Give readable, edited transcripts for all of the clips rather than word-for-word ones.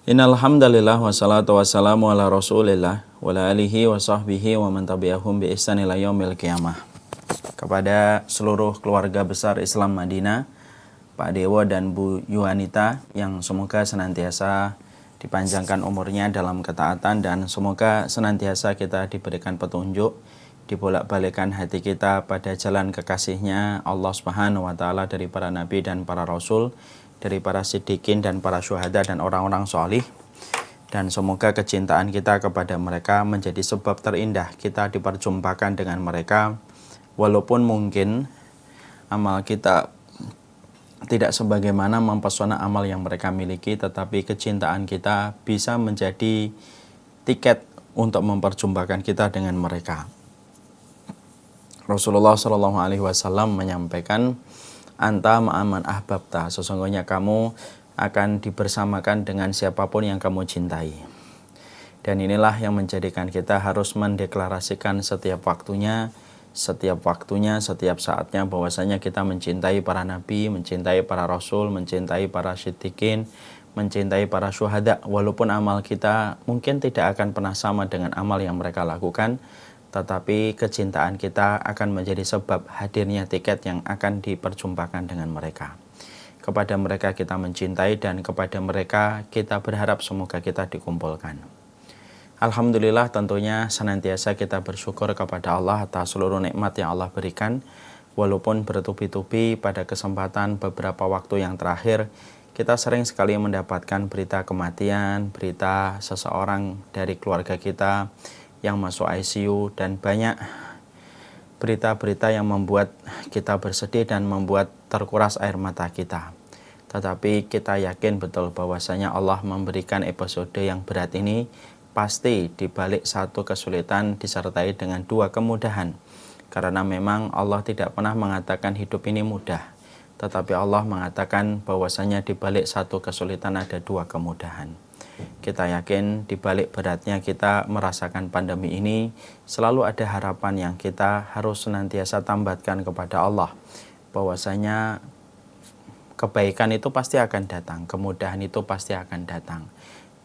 Innal hamdalillah wassalatu wassalamu ala Rasulillah wa ala alihi wa sahbihi wa man tabi'ahum bi ihsan ila yaumil qiyamah. Kepada seluruh keluarga besar Islam Madinah, Pak Dewo dan Bu Yuanita, yang semoga senantiasa dipanjangkan umurnya dalam ketaatan dan semoga senantiasa kita diberikan petunjuk, dibolak-balikan hati kita pada jalan kekasihnya Allah Subhanahu wa taala dari para nabi dan para rasul, dari para siddiqin dan para syuhada dan orang-orang solih. Dan semoga kecintaan kita kepada mereka menjadi sebab terindah kita diperjumpakan dengan mereka, walaupun mungkin amal kita tidak sebagaimana mempesona amal yang mereka miliki, tetapi kecintaan kita bisa menjadi tiket untuk memperjumpakan kita dengan mereka. Rasulullah SAW menyampaikan, anta ma'aman ahbabta, sesungguhnya kamu akan dibersamakan dengan siapapun yang kamu cintai. Dan inilah yang menjadikan kita harus mendeklarasikan setiap waktunya, setiap saatnya bahwasanya kita mencintai para nabi, mencintai para rasul, mencintai para siddiqin, mencintai para syuhada, walaupun amal kita mungkin tidak akan pernah sama dengan amal yang mereka lakukan, tetapi kecintaan kita akan menjadi sebab hadirnya tiket yang akan diperjumpakan dengan mereka. Kepada mereka kita mencintai dan kepada mereka kita berharap semoga kita dikumpulkan. Alhamdulillah, tentunya senantiasa kita bersyukur kepada Allah atas seluruh nikmat yang Allah berikan. Walaupun bertubi-tubi pada kesempatan beberapa waktu yang terakhir, kita sering sekali mendapatkan berita kematian, berita seseorang dari keluarga kita yang masuk ICU, dan banyak berita-berita yang membuat kita bersedih dan membuat terkuras air mata kita. Tetapi kita yakin betul bahwasanya Allah memberikan episode yang berat ini pasti dibalik satu kesulitan disertai dengan dua kemudahan. Karena memang Allah tidak pernah mengatakan hidup ini mudah, tetapi Allah mengatakan bahwasanya dibalik satu kesulitan ada dua kemudahan. Kita yakin di balik beratnya kita merasakan pandemi ini, selalu ada harapan yang kita harus senantiasa tambatkan kepada Allah, bahwasanya kebaikan itu pasti akan datang, kemudahan itu pasti akan datang.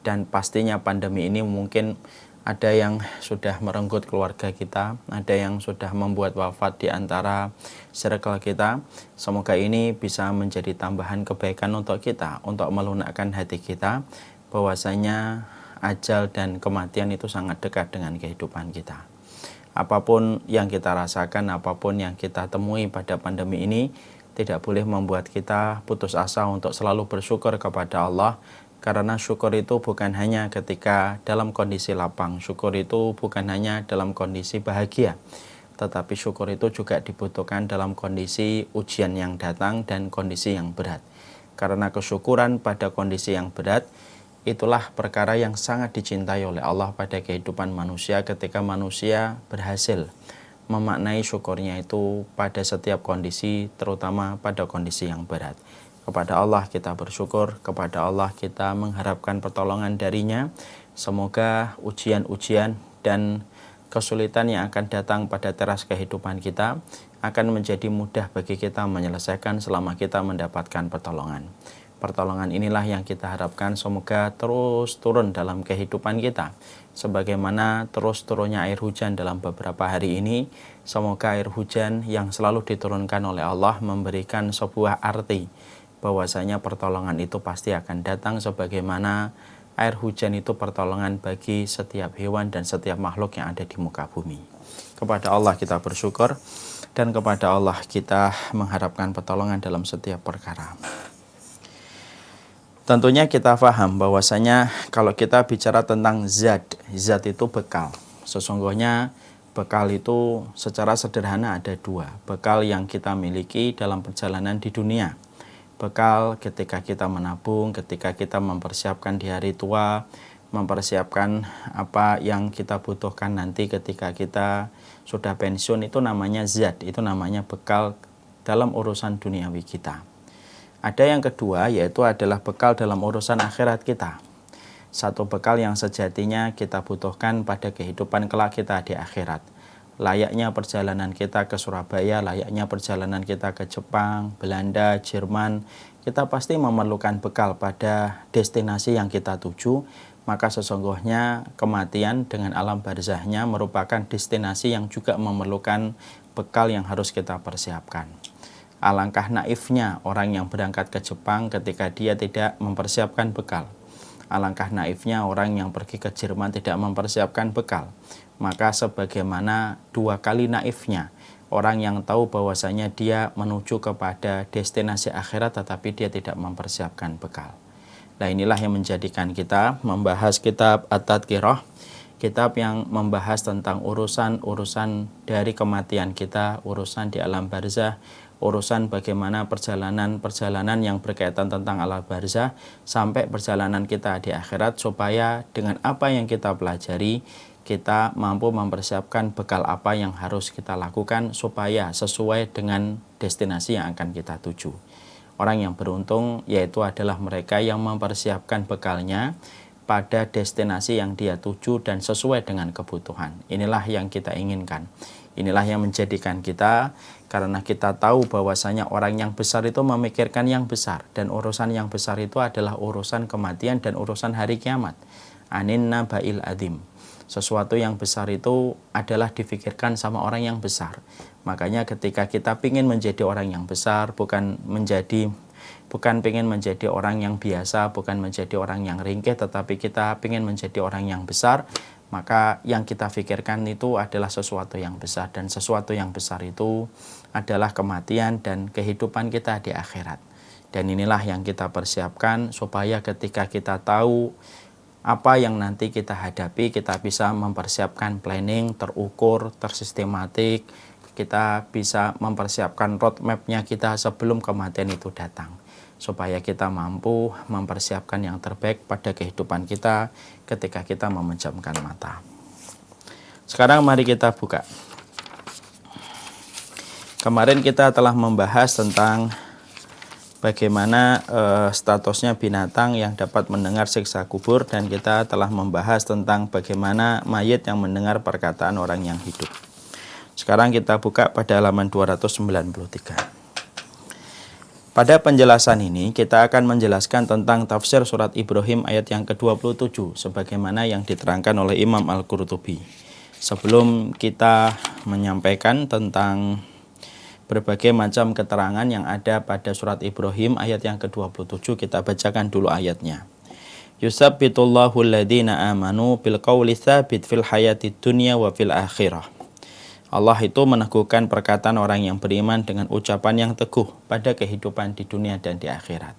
Dan pastinya pandemi ini mungkin ada yang sudah merenggut keluarga kita, ada yang sudah membuat wafat di antara circle kita. Semoga ini bisa menjadi tambahan kebaikan untuk kita, untuk melunakkan hati kita, bahwasanya ajal dan kematian itu sangat dekat dengan kehidupan kita. Apapun yang kita rasakan, apapun yang kita temui pada pandemi ini, tidak boleh membuat kita putus asa untuk selalu bersyukur kepada Allah. Karena syukur itu bukan hanya ketika dalam kondisi lapang, syukur itu bukan hanya dalam kondisi bahagia, tetapi syukur itu juga dibutuhkan dalam kondisi ujian yang datang dan kondisi yang berat. Karena kesyukuran pada kondisi yang berat, itulah perkara yang sangat dicintai oleh Allah pada kehidupan manusia ketika manusia berhasil memaknai syukurnya itu pada setiap kondisi, terutama pada kondisi yang berat. Kepada Allah kita bersyukur, kepada Allah kita mengharapkan pertolongan darinya. Semoga ujian-ujian dan kesulitan yang akan datang pada teras kehidupan kita akan menjadi mudah bagi kita menyelesaikan selama kita mendapatkan pertolongan. Pertolongan inilah yang kita harapkan semoga terus turun dalam kehidupan kita. Sebagaimana terus turunnya air hujan dalam beberapa hari ini, semoga air hujan yang selalu diturunkan oleh Allah memberikan sebuah arti bahwasanya pertolongan itu pasti akan datang, sebagaimana air hujan itu pertolongan bagi setiap hewan dan setiap makhluk yang ada di muka bumi. Kepada Allah kita bersyukur dan kepada Allah kita mengharapkan pertolongan dalam setiap perkara. Tentunya kita paham bahwasanya kalau kita bicara tentang zat itu bekal. Sesungguhnya bekal itu secara sederhana ada dua. Bekal yang kita miliki dalam perjalanan di dunia. Bekal ketika kita menabung, ketika kita mempersiapkan di hari tua, mempersiapkan apa yang kita butuhkan nanti ketika kita sudah pensiun, itu namanya zat, itu namanya bekal dalam urusan duniawi kita. Ada yang kedua, yaitu adalah bekal dalam urusan akhirat kita. Satu bekal yang sejatinya kita butuhkan pada kehidupan kelak kita di akhirat. layaknya perjalanan kita ke Surabaya, layaknya perjalanan kita ke Jepang, Belanda, Jerman, kita pasti memerlukan bekal pada destinasi yang kita tuju. Maka sesungguhnya kematian dengan alam barzahnya merupakan destinasi yang juga memerlukan bekal yang harus kita persiapkan. Alangkah naifnya orang yang berangkat ke Jepang ketika dia tidak mempersiapkan bekal. Alangkah naifnya orang yang pergi ke Jerman tidak mempersiapkan bekal. Maka sebagaimana dua kali naifnya orang yang tahu bahwasanya dia menuju kepada destinasi akhirat tetapi dia tidak mempersiapkan bekal. Nah, inilah yang menjadikan kita membahas kitab At-Tadhkirah, kitab yang membahas tentang urusan-urusan dari kematian kita, urusan di alam barzah, urusan bagaimana perjalanan-perjalanan yang berkaitan tentang alam barzah sampai perjalanan kita di akhirat, supaya dengan apa yang kita pelajari kita mampu mempersiapkan bekal apa yang harus kita lakukan supaya sesuai dengan destinasi yang akan kita tuju. Orang yang beruntung yaitu adalah mereka yang mempersiapkan bekalnya pada destinasi yang dia tuju dan sesuai dengan kebutuhan. Inilah yang kita inginkan. Inilah yang menjadikan kita, karena kita tahu bahwasanya orang yang besar itu memikirkan yang besar, dan urusan yang besar itu adalah urusan kematian dan urusan hari kiamat. Anin naba'il adzim. Sesuatu yang besar itu adalah difikirkan sama orang yang besar. Makanya ketika kita ingin menjadi orang yang besar, bukan ingin menjadi orang yang biasa, bukan menjadi orang yang ringkih, tetapi kita ingin menjadi orang yang besar, maka yang kita pikirkan itu adalah sesuatu yang besar, dan sesuatu yang besar itu adalah kematian dan kehidupan kita di akhirat. Dan inilah yang kita persiapkan supaya ketika kita tahu apa yang nanti kita hadapi, kita bisa mempersiapkan planning terukur, tersistematik, kita bisa mempersiapkan roadmap-nya kita sebelum kematian itu datang, supaya kita mampu mempersiapkan yang terbaik pada kehidupan kita ketika kita memejamkan mata. Sekarang mari kita buka. Kemarin kita telah membahas tentang bagaimana statusnya binatang yang dapat mendengar siksa kubur, dan kita telah membahas tentang bagaimana mayit yang mendengar perkataan orang yang hidup. Sekarang kita buka pada halaman 293. Pada penjelasan ini kita akan menjelaskan tentang tafsir surat Ibrahim ayat yang ke-27 sebagaimana yang diterangkan oleh Imam Al-Qurtubi. Sebelum kita menyampaikan tentang berbagai macam keterangan yang ada pada surat Ibrahim ayat yang ke-27, kita bacakan dulu ayatnya. Yusabbitullahu alladhina amanu bil qawli tsabit fil hayatid dunya wa fil akhirah. Allah itu meneguhkan perkataan orang yang beriman dengan ucapan yang teguh pada kehidupan di dunia dan di akhirat.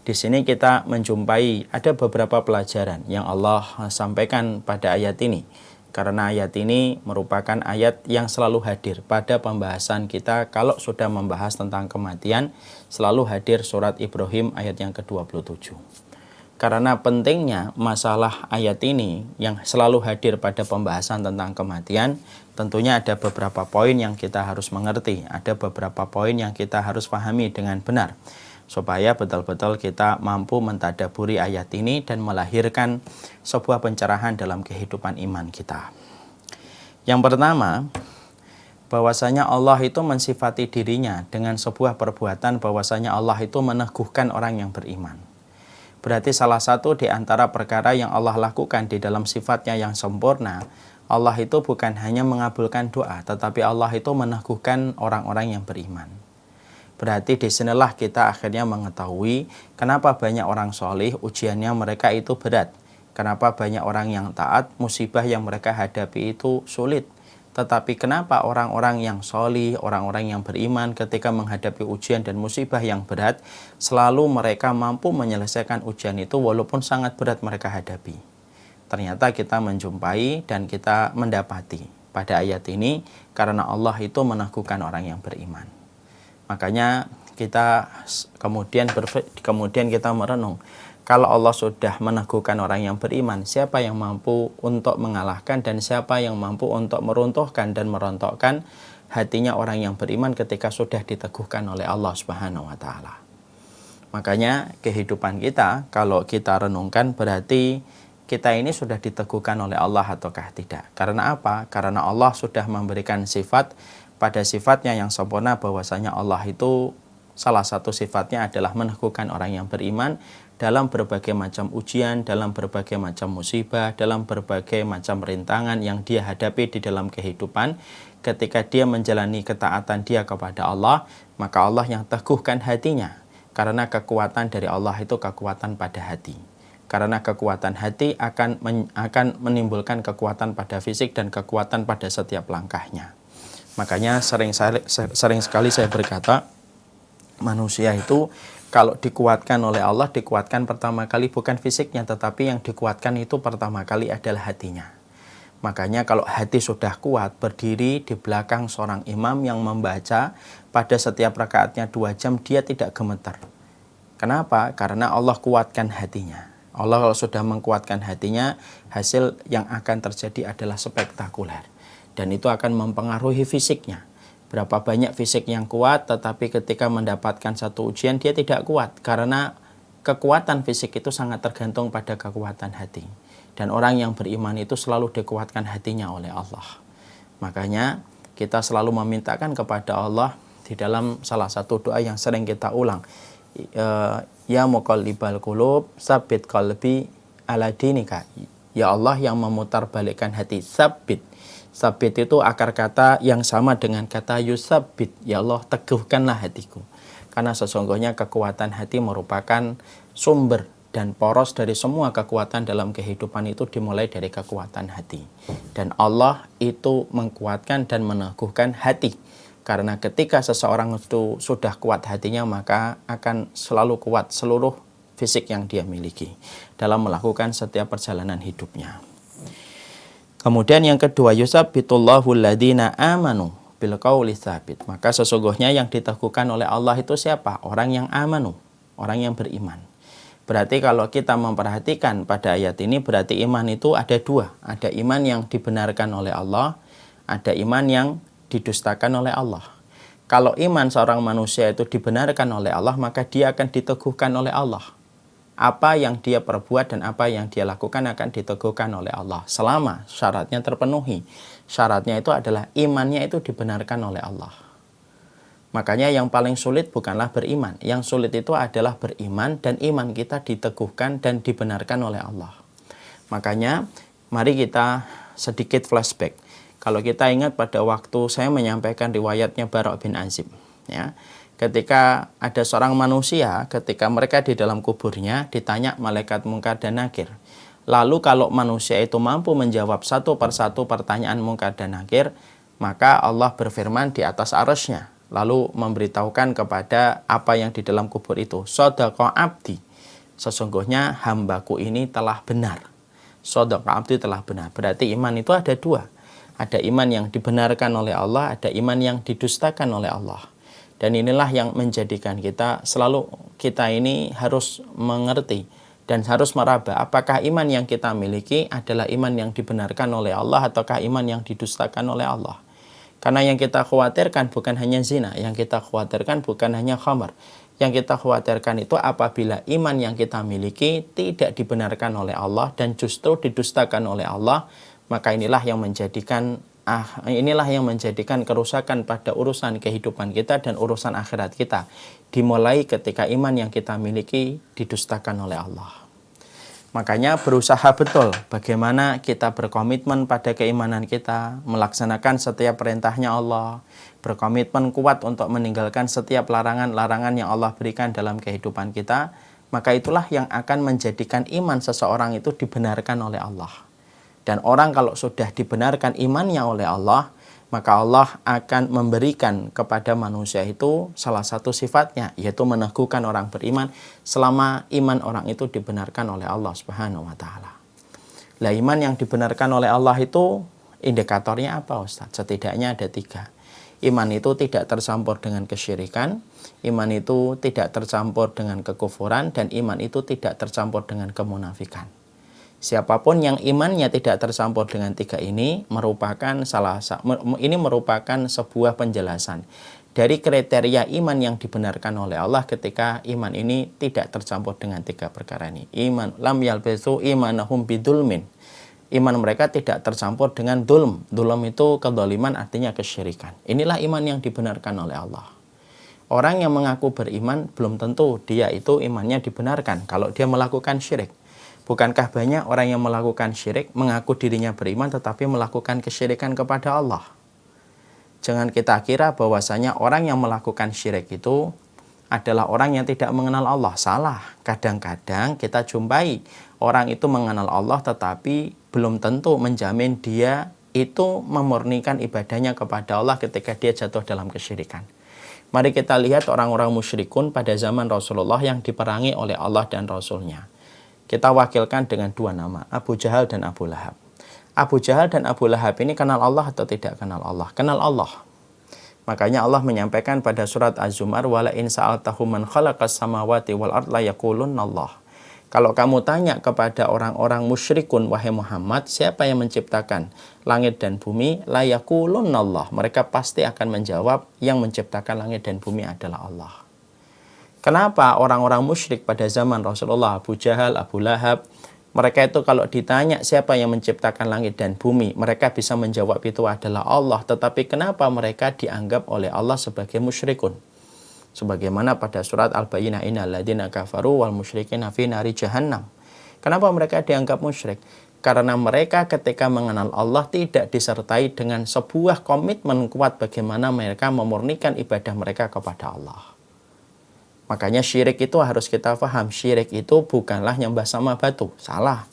Di sini kita menjumpai ada beberapa pelajaran yang Allah sampaikan pada ayat ini. Karena ayat ini merupakan ayat yang selalu hadir pada pembahasan kita. Kalau sudah membahas tentang kematian, selalu hadir surat Ibrahim ayat yang ke-27. Karena pentingnya masalah ayat ini yang selalu hadir pada pembahasan tentang kematian, tentunya ada beberapa poin yang kita harus mengerti, ada beberapa poin yang kita harus pahami dengan benar, supaya betul-betul kita mampu mentadaburi ayat ini dan melahirkan sebuah pencerahan dalam kehidupan iman kita. Yang pertama, bahwasanya Allah itu mensifati dirinya dengan sebuah perbuatan, bahwasanya Allah itu meneguhkan orang yang beriman. Berarti salah satu di antara perkara yang Allah lakukan di dalam sifatnya yang sempurna, Allah itu bukan hanya mengabulkan doa, tetapi Allah itu meneguhkan orang-orang yang beriman. Berarti disinilah kita akhirnya mengetahui kenapa banyak orang solih ujiannya mereka itu berat. Kenapa banyak orang yang taat musibah yang mereka hadapi itu sulit. Tetapi kenapa orang-orang yang solih, orang-orang yang beriman ketika menghadapi ujian dan musibah yang berat, selalu mereka mampu menyelesaikan ujian itu walaupun sangat berat mereka hadapi. Ternyata kita menjumpai dan kita mendapati pada ayat ini karena Allah itu meneguhkan orang yang beriman. Makanya kita kemudian kita merenung, kalau Allah sudah meneguhkan orang yang beriman, siapa yang mampu untuk mengalahkan dan siapa yang mampu untuk meruntuhkan dan merontokkan hatinya orang yang beriman ketika sudah diteguhkan oleh Allah Subhanahu wa taala. Makanya kehidupan kita kalau kita renungkan berarti kita ini sudah diteguhkan oleh Allah ataukah tidak. Karena apa? Karena Allah sudah memberikan sifat, pada sifatnya yang sempurna bahwasanya Allah itu salah satu sifatnya adalah meneguhkan orang yang beriman dalam berbagai macam ujian, dalam berbagai macam musibah, dalam berbagai macam rintangan yang dia hadapi di dalam kehidupan. Ketika dia menjalani ketaatan dia kepada Allah, maka Allah yang teguhkan hatinya. Karena kekuatan dari Allah itu kekuatan pada hati. Karena kekuatan hati akan menimbulkan kekuatan pada fisik dan kekuatan pada setiap langkahnya. Makanya sering sekali saya berkata, manusia itu kalau dikuatkan oleh Allah, dikuatkan pertama kali bukan fisiknya, tetapi yang dikuatkan itu pertama kali adalah hatinya. Makanya kalau hati sudah kuat, berdiri di belakang seorang imam yang membaca pada setiap rakaatnya 2 jam, dia tidak gemetar. Kenapa? Karena Allah kuatkan hatinya. Allah kalau sudah mengkuatkan hatinya, hasil yang akan terjadi adalah spektakuler. Dan itu akan mempengaruhi fisiknya. Berapa banyak fisik yang kuat, tetapi ketika mendapatkan satu ujian dia tidak kuat. Karena kekuatan fisik itu sangat tergantung pada kekuatan hati. Dan orang yang beriman itu selalu dikuatkan hatinya oleh Allah. Makanya kita selalu memintakan kepada Allah di dalam salah satu doa yang sering kita ulang. Ya muqallibal qulub, tsabbit qalbi ala dinika. Ya Allah yang memutar balikkan hati, tsabbit. Sabit itu akar kata yang sama dengan kata yusabbit. Ya Allah, teguhkanlah hatiku. Karena sesungguhnya kekuatan hati merupakan sumber dan poros dari semua kekuatan dalam kehidupan itu dimulai dari kekuatan hati. Dan Allah itu mengkuatkan dan meneguhkan hati. Karena ketika seseorang itu sudah kuat hatinya, maka akan selalu kuat seluruh fisik yang dia miliki dalam melakukan setiap perjalanan hidupnya. Kemudian yang kedua, yusabbitullahu alladhina amanu bil qauli tsabit. Maka sesungguhnya yang diteguhkan oleh Allah itu siapa? Orang yang amanu, orang yang beriman. Berarti kalau kita memperhatikan pada ayat ini, berarti iman itu ada 2. Ada iman yang dibenarkan oleh Allah, ada iman yang didustakan oleh Allah. Kalau iman seorang manusia itu dibenarkan oleh Allah, maka dia akan diteguhkan oleh Allah. Apa yang dia perbuat dan apa yang dia lakukan akan diteguhkan oleh Allah selama syaratnya terpenuhi. Syaratnya itu adalah imannya itu dibenarkan oleh Allah. Makanya yang paling sulit bukanlah beriman. Yang sulit itu adalah beriman dan iman kita diteguhkan dan dibenarkan oleh Allah. Makanya mari kita sedikit flashback. Kalau kita ingat pada waktu saya menyampaikan riwayatnya Bara' bin Azib, ya. Ketika ada seorang manusia, ketika mereka di dalam kuburnya, ditanya malaikat Munkar dan Nakir. Lalu kalau manusia itu mampu menjawab satu persatu pertanyaan Munkar dan Nakir, maka Allah berfirman di atas arasy-Nya, lalu memberitahukan kepada apa yang di dalam kubur itu. Shadaqa abdi, sesungguhnya hambaku ini telah benar. Shadaqa abdi telah benar. Berarti iman itu ada 2. Ada iman yang dibenarkan oleh Allah, ada iman yang didustakan oleh Allah. Dan inilah yang menjadikan kita ini harus mengerti dan harus meraba apakah iman yang kita miliki adalah iman yang dibenarkan oleh Allah ataukah iman yang didustakan oleh Allah. Karena yang kita khawatirkan bukan hanya zina, yang kita khawatirkan bukan hanya khamar. Yang kita khawatirkan itu apabila iman yang kita miliki tidak dibenarkan oleh Allah dan justru didustakan oleh Allah, maka inilah yang menjadikan kerusakan pada urusan kehidupan kita dan urusan akhirat kita. Dimulai ketika iman yang kita miliki didustakan oleh Allah. Makanya berusaha betul bagaimana kita berkomitmen pada keimanan kita, melaksanakan setiap perintahnya Allah, berkomitmen kuat untuk meninggalkan setiap larangan-larangan yang Allah berikan dalam kehidupan kita. Maka itulah yang akan menjadikan iman seseorang itu dibenarkan oleh Allah. Dan orang kalau sudah dibenarkan imannya oleh Allah, maka Allah akan memberikan kepada manusia itu salah satu sifatnya, yaitu meneguhkan orang beriman selama iman orang itu dibenarkan oleh Allah Subhanahu wa Ta'ala. Lah, iman yang dibenarkan oleh Allah itu indikatornya apa, Ustaz? Setidaknya ada 3. Iman itu tidak tercampur dengan kesyirikan, iman itu tidak tercampur dengan kekufuran, dan iman itu tidak tercampur dengan kemunafikan. Siapapun yang imannya tidak tercampur dengan 3 ini merupakan sebuah penjelasan dari kriteria iman yang dibenarkan oleh Allah ketika iman ini tidak tercampur dengan 3 perkara ini. Iman lam yalbisu imanahum bidulmin. Iman mereka tidak tercampur dengan dulm. Dulm itu kedzaliman, artinya kesyirikan. Inilah iman yang dibenarkan oleh Allah. Orang yang mengaku beriman belum tentu dia itu imannya dibenarkan kalau dia melakukan syirik. Bukankah banyak orang yang melakukan syirik mengaku dirinya beriman tetapi melakukan kesyirikan kepada Allah? Jangan kita kira bahwasanya orang yang melakukan syirik itu adalah orang yang tidak mengenal Allah. Salah. Kadang-kadang kita jumpai orang itu mengenal Allah tetapi belum tentu menjamin dia itu memurnikan ibadahnya kepada Allah ketika dia jatuh dalam kesyirikan. Mari kita lihat orang-orang musyrikun pada zaman Rasulullah yang diperangi oleh Allah dan Rasulnya. Kita wakilkan dengan 2 nama, Abu Jahal dan Abu Lahab. Abu Jahal dan Abu Lahab ini kenal Allah atau tidak kenal Allah? Kenal Allah. Makanya Allah menyampaikan pada surat Az-Zumar, wala in sa'altahum man khalaqas samawati wal ard la yaqulunallah. Kalau kamu tanya kepada orang-orang musyrikun, wahai Muhammad, siapa yang menciptakan langit dan bumi? La yaqulunallah. Mereka pasti akan menjawab, yang menciptakan langit dan bumi adalah Allah. Kenapa orang-orang musyrik pada zaman Rasulullah, Abu Jahal, Abu Lahab, mereka itu kalau ditanya siapa yang menciptakan langit dan bumi, mereka bisa menjawab itu adalah Allah. Tetapi kenapa mereka dianggap oleh Allah sebagai musyrikun? Sebagaimana pada surat Al-Bayyinah, innal ladzina kafaru wal musyrikina fi nari jahannam. Kenapa mereka dianggap musyrik? Karena mereka ketika mengenal Allah tidak disertai dengan sebuah komitmen kuat bagaimana mereka memurnikan ibadah mereka kepada Allah. Makanya syirik itu harus kita paham, syirik itu bukanlah nyembah sama batu. Salah.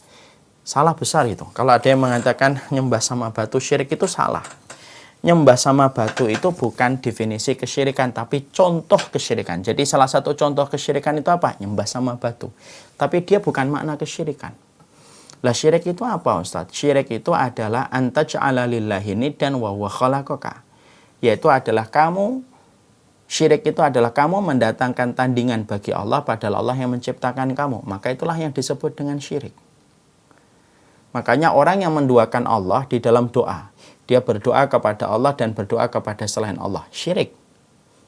Salah besar itu. Kalau ada yang mengatakan nyembah sama batu, syirik itu salah. Nyembah sama batu itu bukan definisi kesyirikan, tapi contoh kesyirikan. Jadi salah satu contoh kesyirikan itu apa? Nyembah sama batu. Tapi dia bukan makna kesyirikan. Lah syirik itu apa, Ustaz? Syirik itu adalah antaj'ala lillahi niddan wa huwa khalaqaka. Yaitu adalah syirik itu adalah kamu mendatangkan tandingan bagi Allah padahal Allah yang menciptakan kamu. Maka itulah yang disebut dengan syirik. Makanya orang yang menduakan Allah di dalam doa, dia berdoa kepada Allah dan berdoa kepada selain Allah, syirik.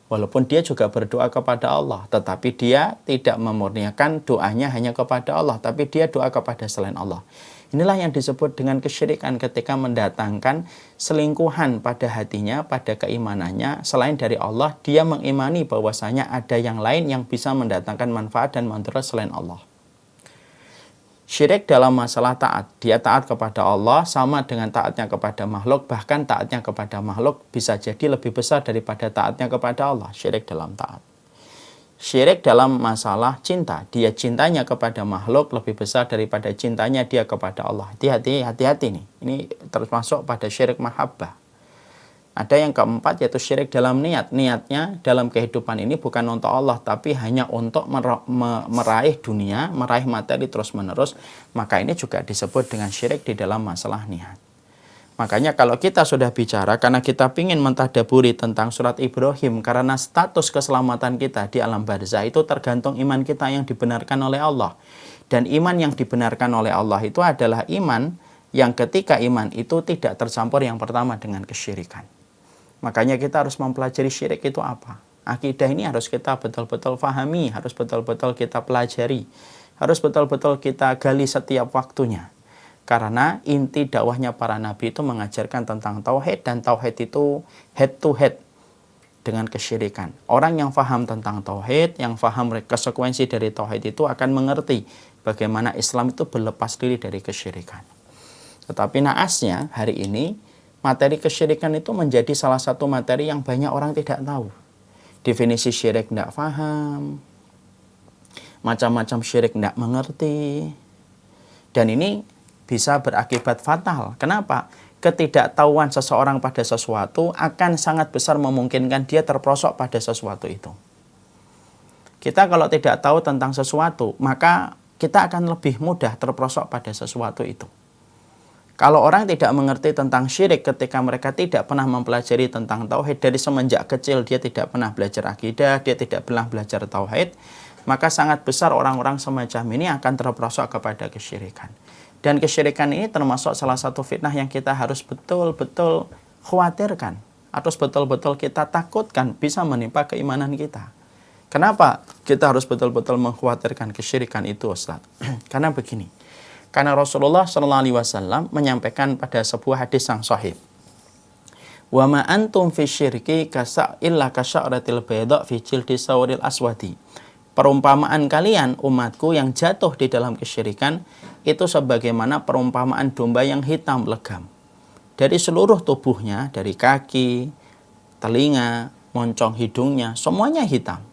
Walaupun dia juga berdoa kepada Allah, tetapi dia tidak memurniakan doanya hanya kepada Allah, tapi dia doa kepada selain Allah. Inilah yang disebut dengan kesyirikan ketika mendatangkan selingkuhan pada hatinya, pada keimanannya. Selain dari Allah, dia mengimani bahwasanya ada yang lain yang bisa mendatangkan manfaat dan manfaat selain Allah. Syirik dalam masalah taat, dia taat kepada Allah sama dengan taatnya kepada makhluk, bahkan taatnya kepada makhluk bisa jadi lebih besar daripada taatnya kepada Allah. Syirik dalam taat. Syirik dalam masalah cinta, dia cintanya kepada makhluk lebih besar daripada cintanya dia kepada Allah. Hati-hati nih, ini termasuk pada syirik mahabbah. Ada yang keempat yaitu syirik dalam niat. Niatnya dalam kehidupan ini bukan untuk Allah, tapi hanya untuk meraih dunia, meraih materi terus menerus. Maka ini juga disebut dengan syirik di dalam masalah niat. Makanya kalau kita sudah bicara, karena kita ingin mentadaburi tentang surat Ibrahim, karena status keselamatan kita di alam barzah itu tergantung iman kita yang dibenarkan oleh Allah. Dan iman yang dibenarkan oleh Allah itu adalah iman yang ketika iman itu tidak tercampur yang pertama dengan kesyirikan. Makanya kita harus mempelajari syirik itu apa. Akidah ini harus kita betul-betul fahami, harus betul-betul kita pelajari, harus betul-betul kita gali setiap waktunya. Karena inti dakwahnya para nabi itu mengajarkan tentang tauhid, dan tauhid itu head to head dengan kesyirikan. Orang yang faham tentang tauhid, yang faham konsekuensi dari tauhid itu akan mengerti bagaimana Islam itu berlepas diri dari kesyirikan. Tetapi naasnya hari ini materi kesyirikan itu menjadi salah satu materi yang banyak orang tidak tahu. Definisi syirik tidak paham, macam-macam syirik tidak mengerti. Dan ini bisa berakibat fatal. Kenapa? Ketidaktahuan seseorang pada sesuatu akan sangat besar memungkinkan dia terperosok pada sesuatu itu. Kita kalau tidak tahu tentang sesuatu, maka kita akan lebih mudah terperosok pada sesuatu itu. Kalau orang tidak mengerti tentang syirik ketika mereka tidak pernah mempelajari tentang tauhid, dari semenjak kecil dia tidak pernah belajar akidah, dia tidak pernah belajar tauhid, maka sangat besar orang-orang semacam ini akan terperosok kepada kesyirikan. Dan kesyirikan ini termasuk salah satu fitnah yang kita harus betul-betul khawatirkan. harus betul-betul kita takutkan bisa menimpa keimanan kita. Kenapa kita harus betul-betul mengkhawatirkan kesyirikan itu, Ustaz? Karena begini. Karena Rasulullah SAW menyampaikan pada sebuah hadis yang sahih. Wa ma antum fi syirki illa kasya'ratil bayda fi jildi sawril aswadi. Perumpamaan kalian umatku yang jatuh di dalam kesyirikan itu sebagaimana perumpamaan domba yang hitam legam. Dari seluruh tubuhnya, dari kaki, telinga, moncong hidungnya, semuanya hitam.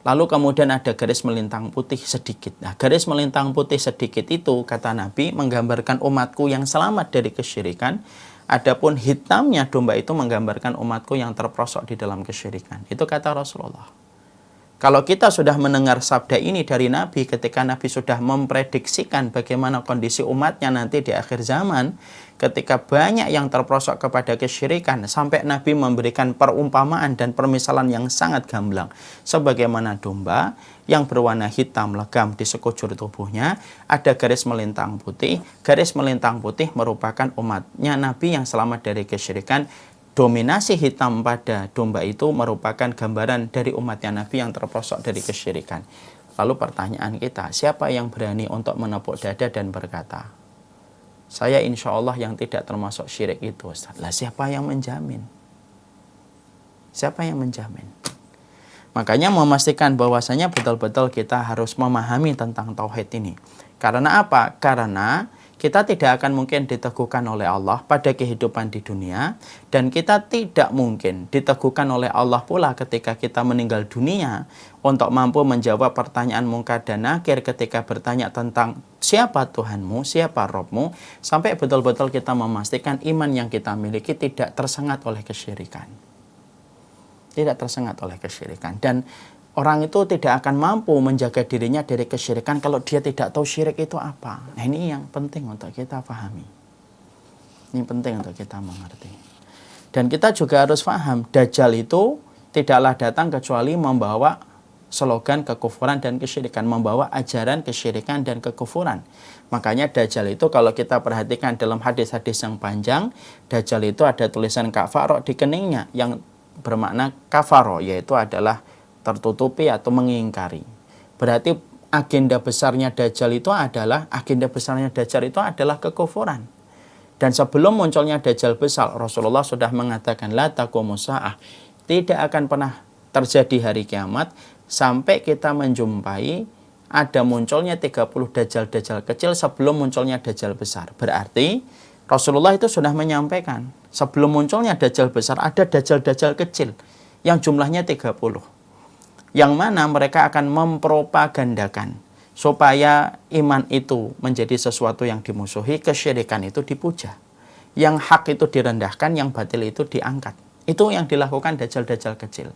Lalu kemudian ada garis melintang putih sedikit. Nah, garis melintang putih sedikit itu, kata Nabi, menggambarkan umatku yang selamat dari kesyirikan. Adapun hitamnya domba itu menggambarkan umatku yang terperosok di dalam kesyirikan. Itu kata Rasulullah. Kalau kita sudah mendengar sabda ini dari Nabi ketika Nabi sudah memprediksikan bagaimana kondisi umatnya nanti di akhir zaman, ketika banyak yang terperosok kepada kesyirikan, sampai Nabi memberikan perumpamaan dan permisalan yang sangat gamblang. Sebagaimana domba yang berwarna hitam legam di sekujur tubuhnya, ada garis melintang putih. Garis melintang putih merupakan umatnya Nabi yang selamat dari kesyirikan. Dominasi hitam pada domba itu merupakan gambaran dari umatnya Nabi yang terperosok dari kesyirikan. Lalu pertanyaan kita, siapa yang berani untuk menepuk dada dan berkata, saya insya Allah yang tidak termasuk syirik itu, Ustaz? Lah, siapa yang menjamin? Siapa yang menjamin? Makanya memastikan bahwasanya betul-betul kita harus memahami tentang tauhid ini. Karena apa? Karena kita tidak akan mungkin diteguhkan oleh Allah pada kehidupan di dunia, dan kita tidak mungkin diteguhkan oleh Allah pula ketika kita meninggal dunia untuk mampu menjawab pertanyaan mungkar dan nakir ketika bertanya tentang siapa Tuhanmu, siapa Robmu, sampai betul-betul kita memastikan iman yang kita miliki tidak tersengat oleh kesyirikan. Tidak tersengat oleh kesyirikan. Dan orang itu tidak akan mampu menjaga dirinya dari kesyirikan kalau dia tidak tahu syirik itu apa. Nah, ini yang penting untuk kita pahami. Ini penting untuk kita mengerti. Dan kita juga harus paham, Dajjal itu tidaklah datang kecuali membawa slogan kekufuran dan kesyirikan, membawa ajaran kesyirikan dan kekufuran. Makanya Dajjal itu kalau kita perhatikan dalam hadis-hadis yang panjang, Dajjal itu ada tulisan kafaro di keningnya yang bermakna kafaro, yaitu adalah tertutupi atau mengingkari. Berarti agenda besarnya Dajjal itu adalah kekufuran. Dan sebelum munculnya Dajjal besar, Rasulullah sudah mengatakan la taqumu sa'ah, tidak akan pernah terjadi hari kiamat sampai kita menjumpai ada munculnya 30 Dajjal-Dajjal kecil sebelum munculnya Dajjal besar. Berarti Rasulullah itu sudah menyampaikan sebelum munculnya Dajjal besar ada Dajjal-Dajjal kecil yang jumlahnya 30. Yang mana mereka akan mempropagandakan supaya iman itu menjadi sesuatu yang dimusuhi, kesyirikan itu dipuja. Yang hak itu direndahkan, yang batil itu diangkat. Itu yang dilakukan Dajjal-Dajjal kecil.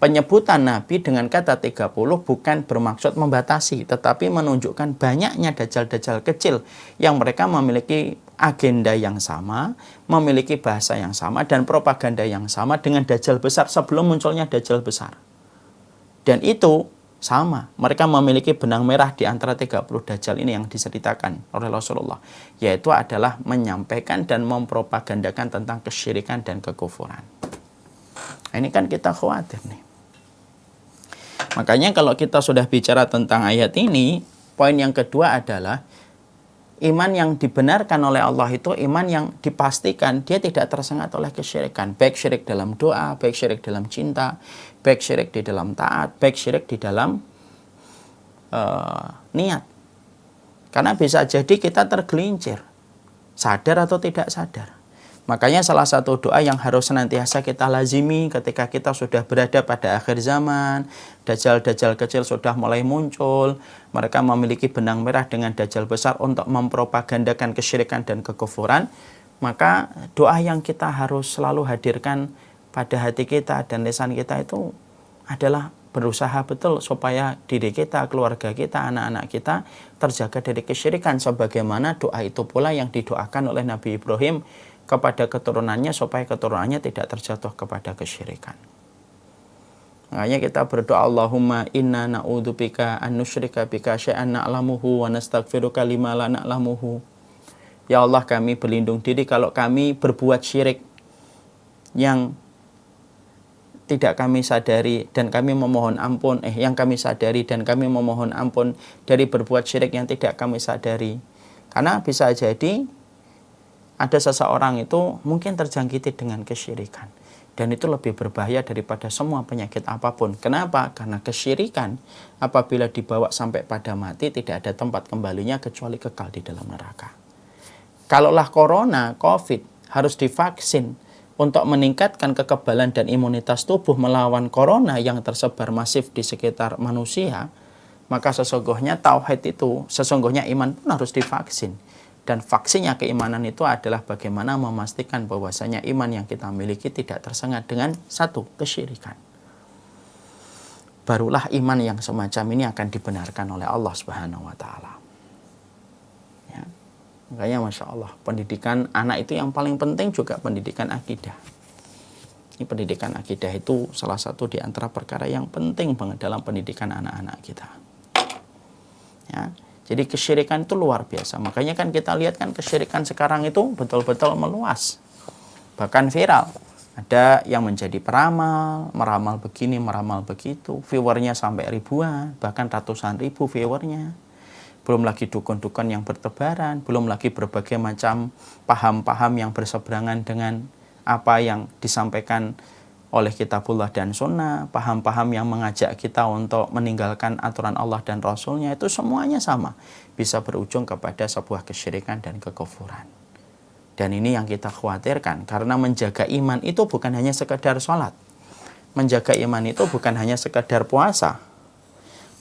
Penyebutan Nabi dengan kata 30 bukan bermaksud membatasi, tetapi menunjukkan banyaknya Dajjal-Dajjal kecil yang mereka memiliki agenda yang sama, memiliki bahasa yang sama, dan propaganda yang sama dengan Dajjal besar sebelum munculnya Dajjal besar. Dan itu sama, mereka memiliki benang merah di antara 30 Dajjal ini yang diceritakan oleh Rasulullah, yaitu adalah menyampaikan dan mempropagandakan tentang kesyirikan dan kekufuran. Ini kan kita khawatir nih. Makanya kalau kita sudah bicara tentang ayat ini, poin yang kedua adalah iman yang dibenarkan oleh Allah itu iman yang dipastikan dia tidak tersengat oleh kesyirikan. Baik syirik dalam doa, baik syirik dalam cinta, baik syirik di dalam taat, baik syirik di dalam niat. Karena bisa jadi kita tergelincir, sadar atau tidak sadar. Makanya salah satu doa yang harus senantiasa kita lazimi ketika kita sudah berada pada akhir zaman, Dajjal-Dajjal kecil sudah mulai muncul, mereka memiliki benang merah dengan Dajjal besar untuk mempropagandakan kesyirikan dan kekufuran, maka doa yang kita harus selalu hadirkan pada hati kita dan lisan kita itu adalah berusaha betul supaya diri kita, keluarga kita, anak-anak kita terjaga dari kesyirikan, sebagaimana doa itu pula yang didoakan oleh Nabi Ibrahim kepada keturunannya supaya keturunannya tidak terjatuh kepada kesyirikan. Makanya kita berdoa, Allahumma inna na'udzubika an nusyrika bika syai'an na'lamuhu wa nastaghfiruka lima la na'lamuhu. Ya Allah, kami berlindung diri kalau kami berbuat syirik yang tidak kami sadari dan kami memohon ampun, yang kami sadari dan kami memohon ampun dari berbuat syirik yang tidak kami sadari. Karena bisa jadi ada seseorang itu mungkin terjangkiti dengan kesyirikan, dan itu lebih berbahaya daripada semua penyakit apapun. Kenapa? Karena kesyirikan apabila dibawa sampai pada mati tidak ada tempat kembalinya kecuali kekal di dalam neraka. Kalaulah corona, COVID harus divaksin untuk meningkatkan kekebalan dan imunitas tubuh melawan corona yang tersebar masif di sekitar manusia, maka sesungguhnya tauhid itu, sesungguhnya iman pun harus divaksin. Dan vaksinnya keimanan itu adalah bagaimana memastikan bahwasanya iman yang kita miliki tidak tersengat dengan satu, kesyirikan. Barulah iman yang semacam ini akan dibenarkan oleh Allah Subhanahu wa Ta'ala. Ya. Makanya Masya Allah, pendidikan anak itu yang paling penting juga pendidikan akidah. Ini pendidikan akidah itu salah satu di antara perkara yang penting banget dalam pendidikan anak-anak kita. Ya. Jadi kesyirikan itu luar biasa. Makanya kan kita lihat kan kesyirikan sekarang itu betul-betul meluas. Bahkan viral. Ada yang menjadi peramal, meramal begini, meramal begitu. Viewernya sampai ribuan, bahkan ratusan ribu viewernya. Belum lagi dukun-dukun yang bertebaran. Belum lagi berbagai macam paham-paham yang berseberangan dengan apa yang disampaikan oleh kitabullah dan sunnah, paham-paham yang mengajak kita untuk meninggalkan aturan Allah dan Rasulnya, itu semuanya sama, bisa berujung kepada sebuah kesyirikan dan kekufuran. Dan ini yang kita khawatirkan, karena menjaga iman itu bukan hanya sekedar sholat, menjaga iman itu bukan hanya sekedar puasa,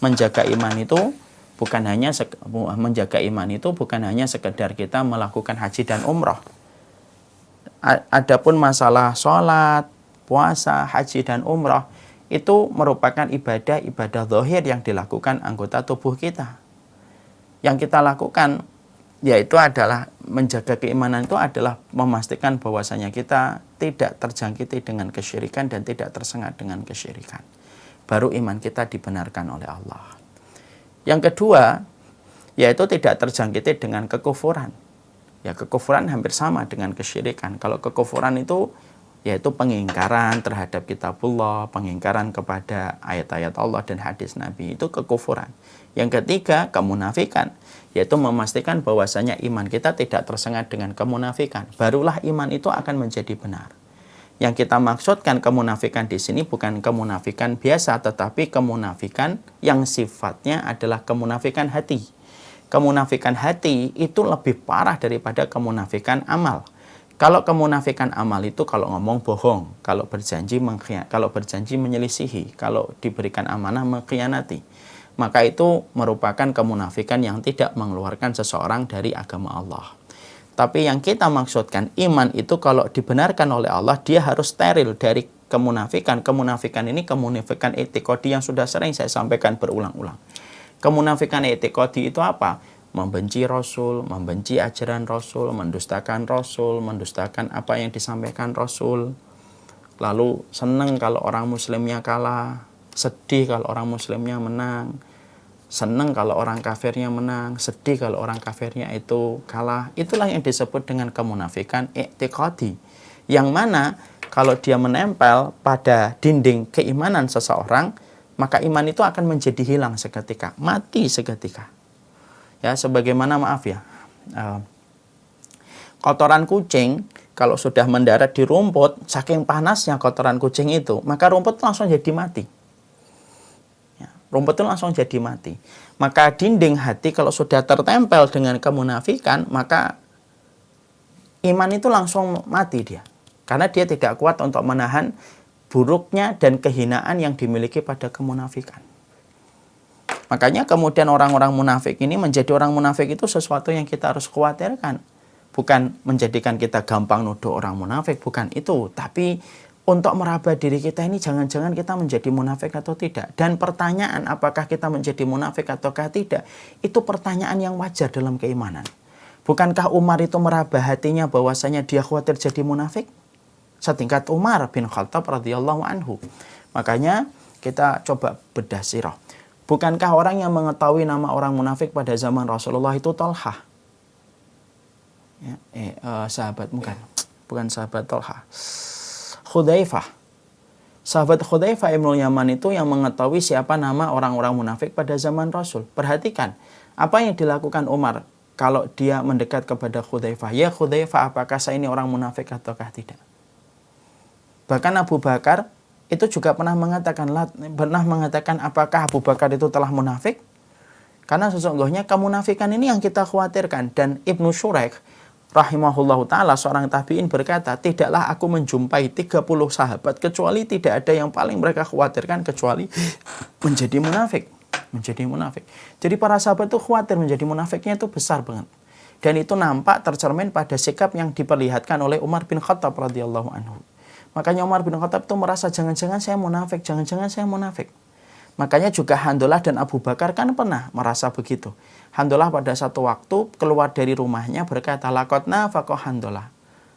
menjaga iman itu bukan hanya sekedar kita melakukan haji dan umroh. Adapun masalah sholat, puasa, haji, dan umrah itu merupakan ibadah zahir yang dilakukan anggota tubuh kita. Yang kita lakukan yaitu adalah menjaga keimanan, itu adalah memastikan bahwasanya kita tidak terjangkiti dengan kesyirikan dan tidak tersengat dengan kesyirikan. Baru iman kita dibenarkan oleh Allah. Yang kedua, yaitu tidak terjangkiti dengan kekufuran. Ya, kekufuran hampir sama dengan kesyirikan. Kalau kekufuran itu yaitu pengingkaran terhadap kitabullah, pengingkaran kepada ayat-ayat Allah dan hadis Nabi, itu kekufuran. Yang ketiga, kemunafikan, yaitu memastikan bahwasanya iman kita tidak tersengat dengan kemunafikan. Barulah iman itu akan menjadi benar. Yang kita maksudkan kemunafikan di sini bukan kemunafikan biasa, tetapi kemunafikan yang sifatnya adalah kemunafikan hati. Kemunafikan hati itu lebih parah daripada kemunafikan amal. Kalau kemunafikan amal itu kalau ngomong bohong, kalau berjanji menyelisihi, kalau diberikan amanah mengkhianati, maka itu merupakan kemunafikan yang tidak mengeluarkan seseorang dari agama Allah. Tapi yang kita maksudkan iman itu kalau dibenarkan oleh Allah, dia harus steril dari kemunafikan. Kemunafikan ini kemunafikan etikodi yang sudah sering saya sampaikan berulang-ulang. Kemunafikan etikodi itu apa? Membenci Rasul, membenci ajaran Rasul, mendustakan apa yang disampaikan Rasul. Lalu senang kalau orang muslimnya kalah, sedih kalau orang muslimnya menang, senang kalau orang kafirnya menang, sedih kalau orang kafirnya itu kalah. Itulah yang disebut dengan kemunafikan i'tiqadi. Yang mana kalau dia menempel pada dinding keimanan seseorang, maka iman itu akan menjadi hilang seketika, mati seketika. Ya, sebagaimana kotoran kucing kalau sudah mendarat di rumput, saking panasnya kotoran kucing itu, maka rumput langsung jadi mati. Ya, rumput itu langsung jadi mati. Maka dinding hati kalau sudah tertempel dengan kemunafikan, maka iman itu langsung mati dia. Karena dia tidak kuat untuk menahan buruknya dan kehinaan yang dimiliki pada kemunafikan. Makanya kemudian orang-orang munafik ini, menjadi orang munafik itu sesuatu yang kita harus khawatirkan. Bukan menjadikan kita gampang nuduh orang munafik, bukan itu. Tapi untuk meraba diri kita ini, jangan-jangan kita menjadi munafik atau tidak. Dan pertanyaan apakah kita menjadi munafik ataukah tidak, itu pertanyaan yang wajar dalam keimanan. Bukankah Umar itu meraba hatinya bahwasanya dia khawatir jadi munafik? Setingkat Umar bin Khattab radhiyallahu anhu. Makanya kita coba bedah sirah. Bukankah orang yang mengetahui nama orang munafik pada zaman Rasulullah itu Thalhah? Ya, sahabat bukan sahabat Thalhah. Hudzaifah. Sahabat Hudzaifah Ibnul Yaman itu yang mengetahui siapa nama orang-orang munafik pada zaman Rasul. Perhatikan, apa yang dilakukan Umar kalau dia mendekat kepada Hudzaifah. Ya Hudzaifah, apakah saya ini orang munafik ataukah tidak? Bahkan Abu Bakar itu juga pernah mengatakan apakah Abu Bakar itu telah munafik? Karena sesungguhnya kemunafikan ini yang kita khawatirkan. Dan Ibnu Shuraih rahimahullahu ta'ala seorang tabi'in berkata, tidaklah aku menjumpai 30 sahabat kecuali tidak ada yang paling mereka khawatirkan kecuali menjadi munafik. Jadi para sahabat itu khawatir menjadi munafiknya itu besar banget. Dan itu nampak tercermin pada sikap yang diperlihatkan oleh Umar bin Khattab radhiyallahu anhu. Makanya Umar bin Khattab itu merasa jangan-jangan saya munafik. Makanya juga Handhalah dan Abu Bakar kan pernah merasa begitu. Handhalah pada satu waktu keluar dari rumahnya berkata, laqad nafaqa Handhalah.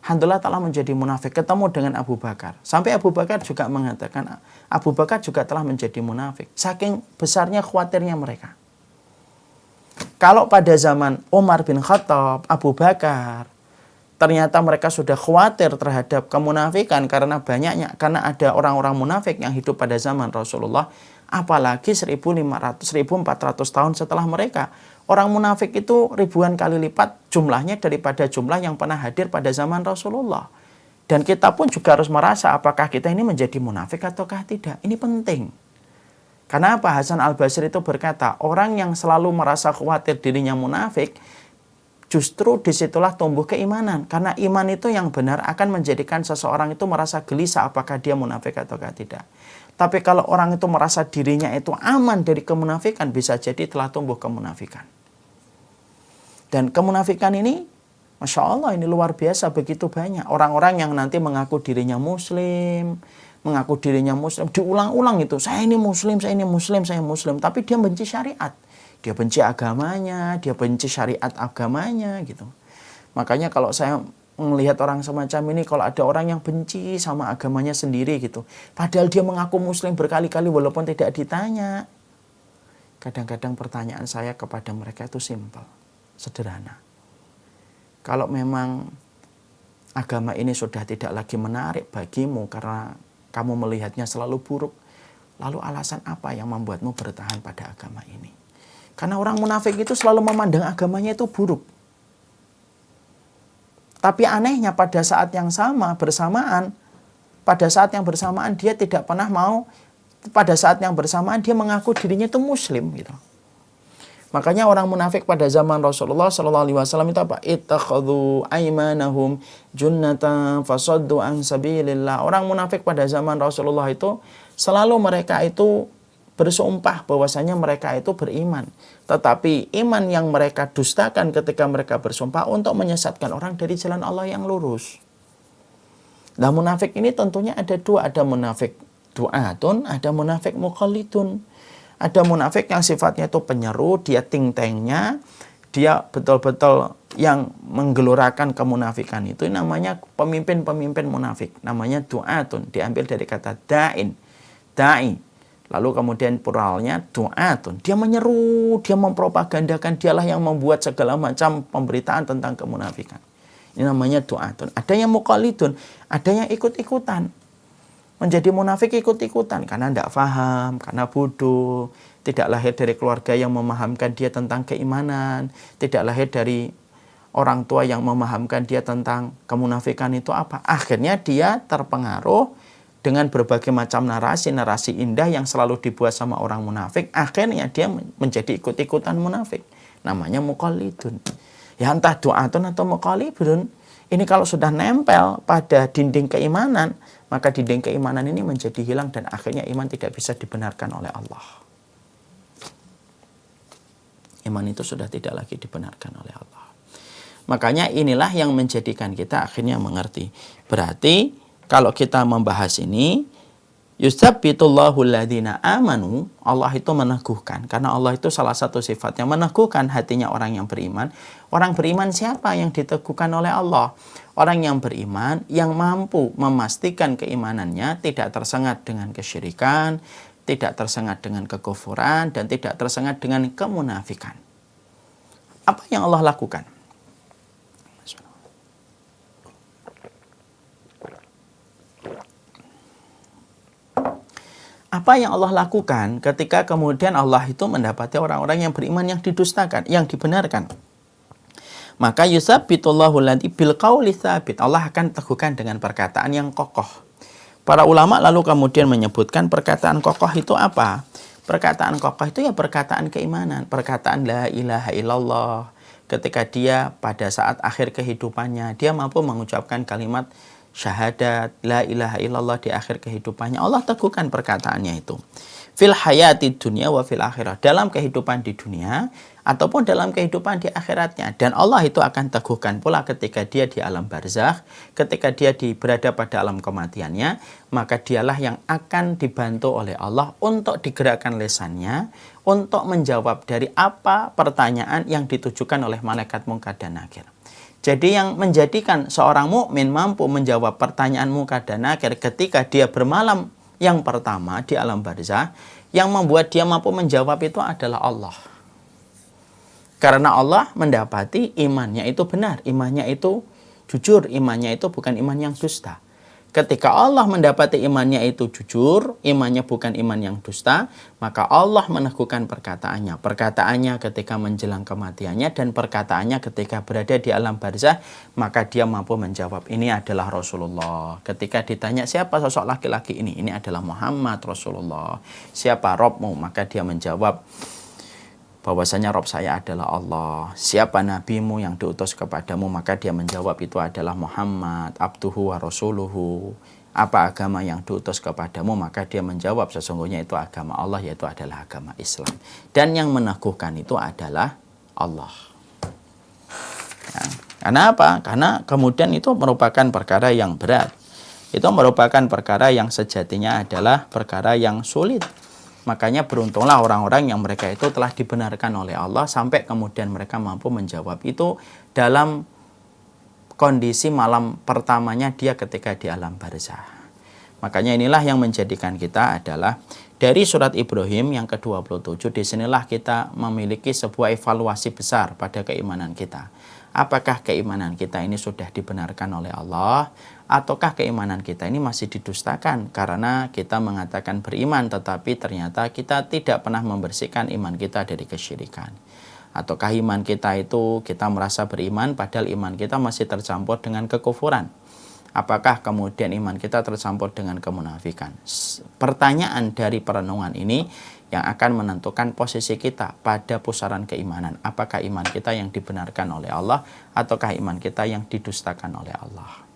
Handhalah telah menjadi munafik, ketemu dengan Abu Bakar. Sampai Abu Bakar juga mengatakan, Abu Bakar juga telah menjadi munafik. Saking besarnya khawatirnya mereka. Kalau pada zaman Umar bin Khattab, Abu Bakar, ternyata mereka sudah khawatir terhadap kemunafikan karena ada orang-orang munafik yang hidup pada zaman Rasulullah, apalagi 1400 tahun setelah mereka. Orang munafik itu ribuan kali lipat jumlahnya daripada jumlah yang pernah hadir pada zaman Rasulullah. Dan kita pun juga harus merasa apakah kita ini menjadi munafik ataukah tidak. Ini penting. Karena apa? Hasan Al-Basri itu berkata, orang yang selalu merasa khawatir dirinya munafik, justru disitulah tumbuh keimanan. Karena iman itu yang benar akan menjadikan seseorang itu merasa gelisah apakah dia munafik ataukah tidak. Tapi kalau orang itu merasa dirinya itu aman dari kemunafikan, bisa jadi telah tumbuh kemunafikan. Dan kemunafikan ini, Masya Allah, ini luar biasa, begitu banyak. Orang-orang yang nanti mengaku dirinya muslim, diulang-ulang itu, saya ini muslim, tapi dia benci syariat. Dia benci agamanya, dia benci syariat agamanya gitu. Makanya kalau saya melihat orang semacam ini, kalau ada orang yang benci sama agamanya sendiri gitu, padahal dia mengaku muslim berkali-kali walaupun tidak ditanya. Kadang-kadang pertanyaan saya kepada mereka itu simpel, sederhana. Kalau memang agama ini sudah tidak lagi menarik bagimu karena kamu melihatnya selalu buruk, lalu alasan apa yang membuatmu bertahan pada agama ini? Karena orang munafik itu selalu memandang agamanya itu buruk. Tapi anehnya pada saat yang bersamaan dia tidak pernah mau, pada saat yang bersamaan dia mengaku dirinya itu muslim gitu. Makanya orang munafik pada zaman Rasulullah SAW itu apa? Ittakhadhu aymanahum junnatan fasaddu an sabilillah. Orang munafik pada zaman Rasulullah itu selalu mereka itu bersumpah bahwasanya mereka itu beriman. Tetapi iman yang mereka dustakan ketika mereka bersumpah untuk menyesatkan orang dari jalan Allah yang lurus. Nah, munafik ini tentunya ada dua. Ada munafik du'atun, ada munafik muqallidun. Ada munafik yang sifatnya itu penyeru, dia ting-tengnya, dia betul-betul yang menggelorakan kemunafikan itu namanya pemimpin-pemimpin munafik. Namanya du'atun, diambil dari kata da'i. Lalu kemudian pluralnya du'atun. Dia menyeru, dia mempropagandakan, dialah yang membuat segala macam pemberitaan tentang kemunafikan. Ini namanya du'atun. Ada yang muqallidun, ada yang ikut-ikutan. Menjadi munafik ikut-ikutan karena tidak paham, karena bodoh, tidak lahir dari keluarga yang memahamkan dia tentang keimanan, tidak lahir dari orang tua yang memahamkan dia tentang kemunafikan itu apa. Akhirnya dia terpengaruh dengan berbagai macam narasi indah yang selalu dibuat sama orang munafik. Akhirnya dia menjadi ikut-ikutan munafik. Namanya muqallidun. Ya entah du'atun atau muqallidun. Ini kalau sudah nempel pada dinding keimanan, maka dinding keimanan ini menjadi hilang dan akhirnya iman tidak bisa dibenarkan oleh Allah. Iman itu sudah tidak lagi dibenarkan oleh Allah. Makanya inilah yang menjadikan kita akhirnya mengerti. Berarti kalau kita membahas ini, yusabbitullahu alladhina amanu, Allah itu meneguhkan. Karena Allah itu salah satu sifatnya meneguhkan hatinya orang yang beriman. Orang beriman siapa yang diteguhkan oleh Allah? Orang yang beriman yang mampu memastikan keimanannya tidak tersengat dengan kesyirikan, tidak tersengat dengan kekufuran, dan tidak tersengat dengan kemunafikan. Apa yang Allah lakukan? Apa yang Allah lakukan ketika kemudian Allah itu mendapati orang-orang yang beriman yang didustakan, yang dibenarkan? Maka yusabbitullahu alladzi bil qauli tsabit. Allah akan teguhkan dengan perkataan yang kokoh. Para ulama lalu kemudian menyebutkan perkataan kokoh itu apa? Perkataan kokoh itu ya perkataan keimanan, perkataan la ilaha illallah. Ketika dia pada saat akhir kehidupannya, dia mampu mengucapkan kalimat syahadat, la ilaha illallah di akhir kehidupannya. Allah teguhkan perkataannya itu. Fil hayati dunia wa fil akhirah. Dalam kehidupan di dunia ataupun dalam kehidupan di akhiratnya. Dan Allah itu akan teguhkan pula ketika dia di alam barzakh, ketika dia berada pada alam kematiannya, maka dialah yang akan dibantu oleh Allah untuk digerakkan lisannya, untuk menjawab dari apa pertanyaan yang ditujukan oleh malaikat Munkar dan Nakir. Jadi yang menjadikan seorang mukmin mampu menjawab pertanyaan Munkar dan Nakir ketika dia bermalam yang pertama di alam barzakh, yang membuat dia mampu menjawab itu adalah Allah. Karena Allah mendapati imannya itu benar, imannya itu jujur, imannya itu bukan iman yang dusta. Ketika Allah mendapati imannya itu jujur, imannya bukan iman yang dusta, maka Allah meneguhkan perkataannya. Perkataannya ketika menjelang kematiannya dan perkataannya ketika berada di alam barzakh, maka dia mampu menjawab, ini adalah Rasulullah. Ketika ditanya siapa sosok laki-laki ini adalah Muhammad Rasulullah. Siapa Robmu? Maka dia menjawab bahwasanya Rob saya adalah Allah. Siapa nabimu yang diutus kepadamu? Maka dia menjawab itu adalah Muhammad, abduhu wa rasuluhu. Apa agama yang diutus kepadamu? Maka dia menjawab sesungguhnya itu agama Allah, yaitu adalah agama Islam. Dan yang meneguhkan itu adalah Allah. Ya. Karena apa? Karena kemudian itu merupakan perkara yang berat. Itu merupakan perkara yang sejatinya adalah perkara yang sulit. Makanya beruntunglah orang-orang yang mereka itu telah dibenarkan oleh Allah sampai kemudian mereka mampu menjawab itu dalam kondisi malam pertamanya dia ketika di alam barzakh. Makanya inilah yang menjadikan kita adalah dari surat Ibrahim yang ke-27, disinilah kita memiliki sebuah evaluasi besar pada keimanan kita. Apakah keimanan kita ini sudah dibenarkan oleh Allah, ataukah keimanan kita ini masih didustakan karena kita mengatakan beriman tetapi ternyata kita tidak pernah membersihkan iman kita dari kesyirikan. Ataukah iman kita itu kita merasa beriman padahal iman kita masih tercampur dengan kekufuran. Apakah kemudian iman kita tercampur dengan kemunafikan? Pertanyaan dari perenungan ini yang akan menentukan posisi kita pada pusaran keimanan. Apakah iman kita yang dibenarkan oleh Allah ataukah iman kita yang didustakan oleh Allah?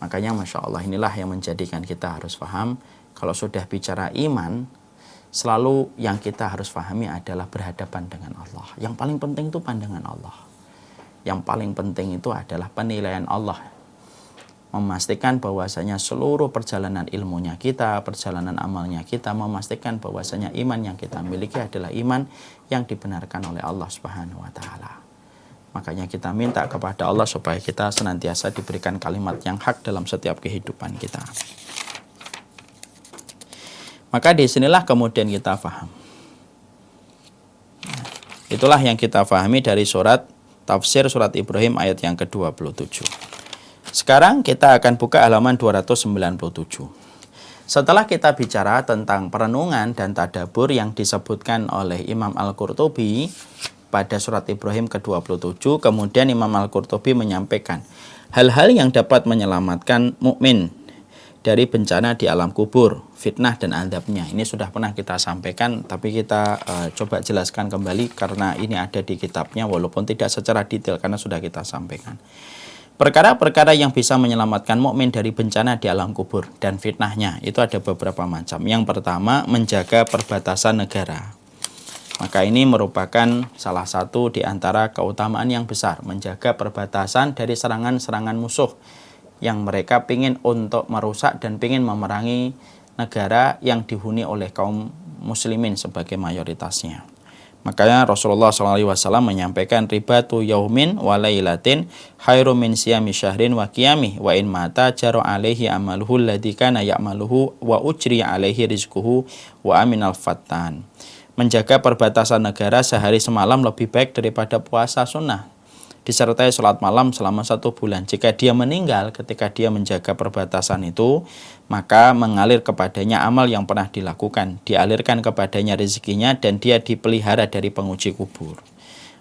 Makanya Masya Allah inilah yang menjadikan kita harus paham kalau sudah bicara iman, selalu yang kita harus pahami adalah berhadapan dengan Allah. Yang paling penting itu pandangan Allah. Yang paling penting itu adalah penilaian Allah. Memastikan bahwasanya seluruh perjalanan ilmunya kita, perjalanan amalnya kita, memastikan bahwasanya iman yang kita miliki adalah iman yang dibenarkan oleh Allah Subhanahu wa taala. Makanya kita minta kepada Allah supaya kita senantiasa diberikan kalimat yang hak dalam setiap kehidupan kita. Maka disinilah kemudian kita paham. Itulah yang kita pahami dari tafsir surat Ibrahim ayat yang ke-27. Sekarang kita akan buka halaman 297. Setelah kita bicara tentang perenungan dan tadabbur yang disebutkan oleh Imam Al-Qurtubi pada surat Ibrahim ke-27, kemudian Imam Al-Qurtubi menyampaikan hal-hal yang dapat menyelamatkan mukmin dari bencana di alam kubur, fitnah dan azabnya. Ini sudah pernah kita sampaikan, tapi kita coba jelaskan kembali karena ini ada di kitabnya walaupun tidak secara detail karena sudah kita sampaikan. Perkara-perkara yang bisa menyelamatkan mukmin dari bencana di alam kubur dan fitnahnya itu ada beberapa macam. Yang pertama, menjaga perbatasan negara. Maka ini merupakan salah satu di antara keutamaan yang besar, menjaga perbatasan dari serangan-serangan musuh yang mereka ingin untuk merusak dan ingin memerangi negara yang dihuni oleh kaum muslimin sebagai mayoritasnya. Makanya Rasulullah SAW menyampaikan ribatu yaumin wa lailatin khairum min siyami syahrin wa qiyamih wa in mata jaro alaihi amaluhu alladhi kana ya'maluhu wa ujri alaihi rizquhu wa aminal fattan. Menjaga perbatasan negara sehari semalam lebih baik daripada puasa sunnah. disertai sholat malam selama 1 bulan. Jika dia meninggal ketika dia menjaga perbatasan itu, maka mengalir kepadanya amal yang pernah dilakukan, dialirkan kepadanya rezekinya, dan dia dipelihara dari penguji kubur.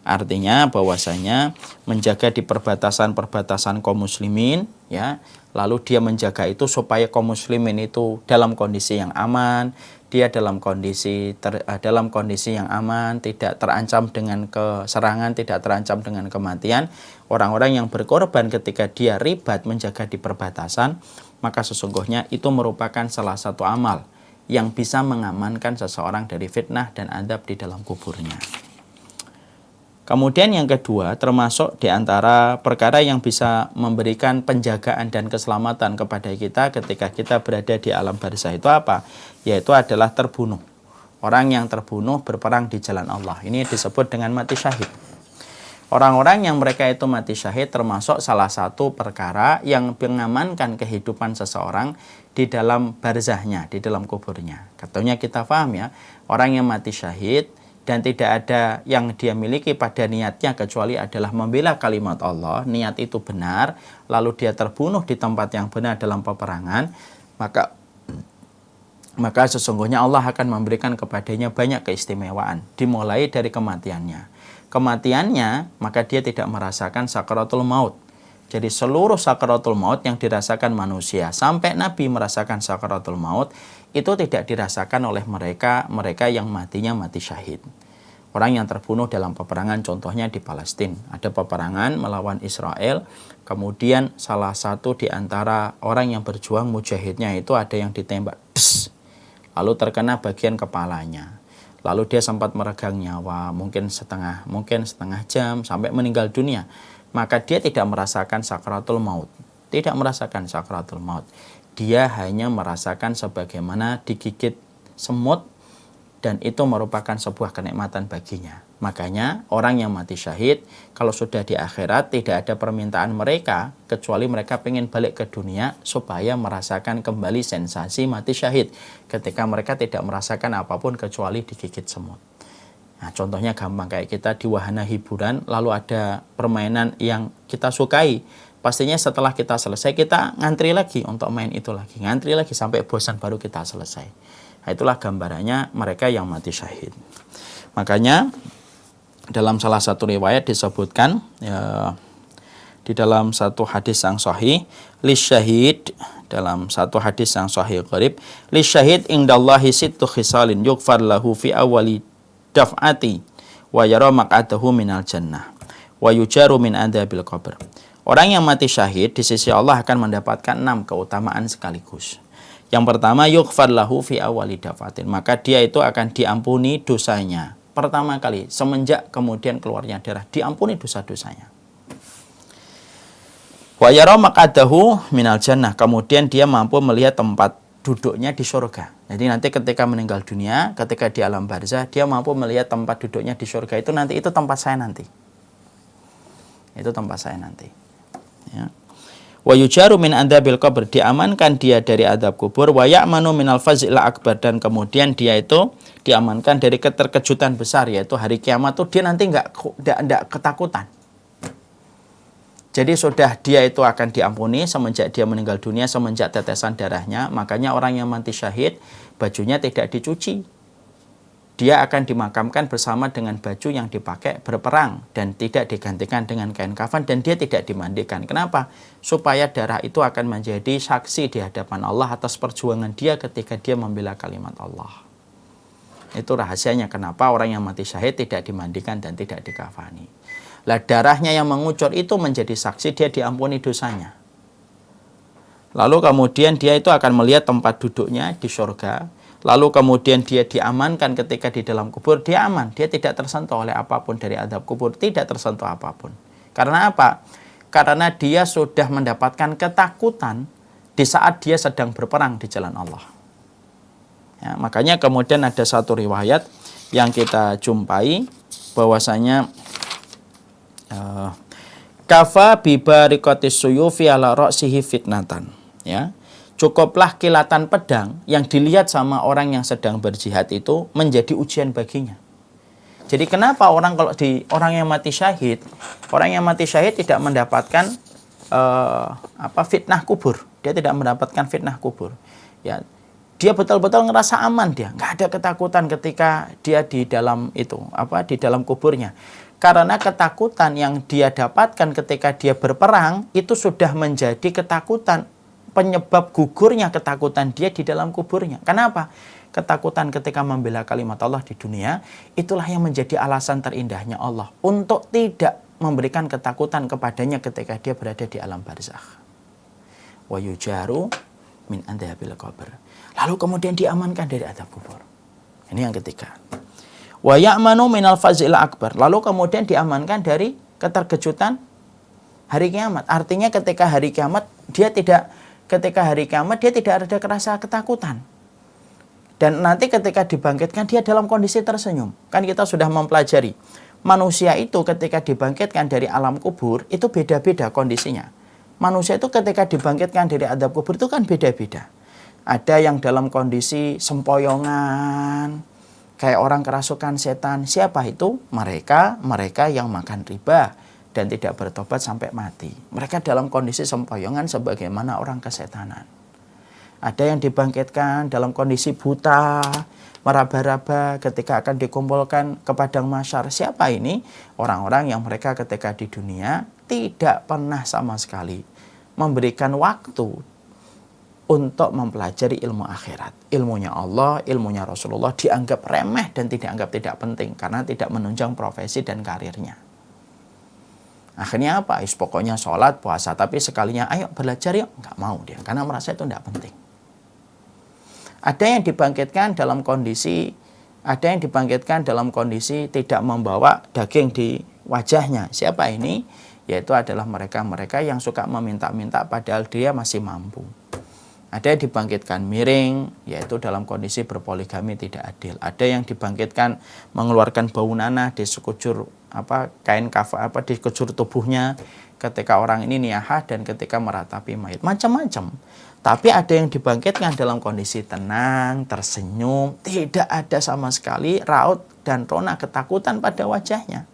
Artinya bahwasanya menjaga di perbatasan-perbatasan kaum muslimin, ya, lalu dia menjaga itu supaya kaum muslimin itu dalam kondisi yang aman, dia dalam kondisi yang aman, tidak terancam dengan keserangan, tidak terancam dengan kematian. Orang-orang yang berkorban ketika dia ribat menjaga di perbatasan, maka sesungguhnya itu merupakan salah satu amal yang bisa mengamankan seseorang dari fitnah dan adab di dalam kuburnya. Kemudian yang kedua, termasuk di antara perkara yang bisa memberikan penjagaan dan keselamatan kepada kita ketika kita berada di alam barzah itu apa? Yaitu adalah terbunuh. Orang yang terbunuh berperang di jalan Allah. Ini disebut dengan mati syahid. Orang-orang yang mereka itu mati syahid termasuk salah satu perkara yang mengamankan kehidupan seseorang di dalam barzahnya, di dalam kuburnya. Katanya kita paham ya, orang yang mati syahid dan tidak ada yang dia miliki pada niatnya kecuali adalah membela kalimat Allah, niat itu benar, lalu dia terbunuh di tempat yang benar dalam peperangan, maka sesungguhnya Allah akan memberikan kepadanya banyak keistimewaan, dimulai dari kematiannya. Kematiannya, maka dia tidak merasakan sakaratul maut. Jadi seluruh sakaratul maut yang dirasakan manusia sampai Nabi merasakan sakaratul maut itu tidak dirasakan oleh mereka yang matinya mati syahid. Orang yang terbunuh dalam peperangan, contohnya di Palestina, ada peperangan melawan Israel, kemudian salah satu di antara orang yang berjuang mujahidnya itu ada yang ditembak, lalu terkena bagian kepalanya. Lalu dia sempat meregang nyawa, mungkin setengah jam sampai meninggal dunia. Maka dia tidak merasakan sakaratul maut. Tidak merasakan sakaratul maut. Dia hanya merasakan sebagaimana digigit semut, dan itu merupakan sebuah kenikmatan baginya. Makanya orang yang mati syahid, kalau sudah di akhirat tidak ada permintaan mereka, kecuali mereka ingin balik ke dunia supaya merasakan kembali sensasi mati syahid. Ketika mereka tidak merasakan apapun kecuali digigit semut. Nah, contohnya gampang, kayak kita di wahana hiburan, lalu ada permainan yang kita sukai. Pastinya setelah kita selesai, kita ngantri lagi untuk main itu lagi. Ngantri lagi sampai bosan baru kita selesai. Nah, itulah gambarannya mereka yang mati syahid. Makanya dalam salah satu riwayat disebutkan, ya, di dalam satu hadis yang sahih, lisyahid, dalam satu hadis yang sahih qarib, lisyahid indallahi sittu khisalin yughfar lahu fi awali daf'ati wa yara maq'adahu minal jannah wa yujaru min adzabil qabr. Orang yang mati syahid di sisi Allah akan mendapatkan 6 keutamaan sekaligus. Yang pertama, yughfar lahu fi awali daf'atin, maka dia itu akan diampuni dosanya pertama kali semenjak kemudian keluarnya darah, diampuni dosa-dosanya. Wa yara maq'adahu minal jannah, kemudian dia mampu melihat tempat duduknya di surga. Jadi nanti ketika meninggal dunia, ketika di alam barzah, dia mampu melihat tempat duduknya di surga. Itu nanti, itu tempat saya nanti. Itu tempat saya nanti. Ya. Wa yujaru min adzabil qabr, diamankan dia dari adab kubur. Wa ya'manu minal faz'il akbar, dan kemudian dia itu diamankan dari keterkejutan besar, yaitu hari kiamat tuh dia nanti enggak ketakutan. Jadi sudah dia itu akan diampuni semenjak dia meninggal dunia, semenjak tetesan darahnya. Makanya orang yang mati syahid, bajunya tidak dicuci. Dia akan dimakamkan bersama dengan baju yang dipakai berperang, dan tidak digantikan dengan kain kafan, dan dia tidak dimandikan. Kenapa? Supaya darah itu akan menjadi saksi di hadapan Allah atas perjuangan dia ketika dia membela kalimat Allah. Itu rahasianya kenapa orang yang mati syahid tidak dimandikan dan tidak dikafani. Lah darahnya yang mengucur itu menjadi saksi dia diampuni dosanya. Lalu kemudian dia itu akan melihat tempat duduknya di surga. Lalu kemudian dia diamankan ketika di dalam kubur, dia aman, dia tidak tersentuh oleh apapun dari azab kubur, tidak tersentuh apapun. Karena apa? Karena dia sudah mendapatkan ketakutan di saat dia sedang berperang di jalan Allah. Ya, makanya kemudian ada satu riwayat yang kita jumpai bahwasanya kafa bibarikatis suyufi ala ra'sihi fitnatan, ya. Cukuplah kilatan pedang yang dilihat sama orang yang sedang berjihad itu menjadi ujian baginya. Jadi kenapa orang yang mati syahid tidak mendapatkan fitnah kubur. Dia tidak mendapatkan fitnah kubur. Ya, dia betul-betul ngerasa aman, dia nggak ada ketakutan ketika dia di dalam di dalam kuburnya. Karena ketakutan yang dia dapatkan ketika dia berperang itu sudah menjadi ketakutan, penyebab gugurnya ketakutan dia di dalam kuburnya. Kenapa? Ketakutan ketika membela kalimat Allah di dunia, itulah yang menjadi alasan terindahnya Allah untuk tidak memberikan ketakutan kepadanya ketika dia berada di alam barzakh. Wa yujaru min adzabil qabr. Lalu kemudian diamankan dari azab kubur. Ini yang ketiga. Wa ya'manu minal fazil akbar. Lalu kemudian diamankan dari keterkejutan hari kiamat. Artinya ketika hari kiamat dia tidak ada rasa ketakutan. Dan nanti ketika dibangkitkan dia dalam kondisi tersenyum. Kan kita sudah mempelajari. Manusia itu ketika dibangkitkan dari alam kubur itu beda-beda kondisinya. Manusia itu ketika dibangkitkan dari azab kubur itu kan beda-beda. Ada yang dalam kondisi sempoyongan, kayak orang kerasukan setan. Siapa itu? Mereka yang makan riba dan tidak bertobat sampai mati. Mereka dalam kondisi sempoyongan sebagaimana orang kesetanan. Ada yang dibangkitkan dalam kondisi buta, meraba-raba ketika akan dikumpulkan ke padang mahsyar. Siapa ini? Orang-orang yang mereka ketika di dunia tidak pernah sama sekali memberikan waktu untuk mempelajari ilmu akhirat. Ilmunya Allah, ilmunya Rasulullah dianggap remeh dan dianggap tidak penting karena tidak menunjang profesi dan karirnya. Akhirnya apa? Pokoknya sholat, puasa, tapi sekalinya ayo belajar yuk. Nggak mau dia, karena merasa itu tidak penting. Ada yang dibangkitkan dalam kondisi tidak membawa daging di wajahnya. Siapa ini? Yaitu adalah mereka-mereka yang suka meminta-minta padahal dia masih mampu. Ada yang dibangkitkan miring, yaitu dalam kondisi berpoligami tidak adil. Ada yang dibangkitkan mengeluarkan bau nanah di sekujur kain kafa di sekujur tubuhnya ketika orang ini niyahah dan ketika meratapi mayit. Macam-macam. Tapi ada yang dibangkitkan dalam kondisi tenang, tersenyum, tidak ada sama sekali raut dan rona ketakutan pada wajahnya.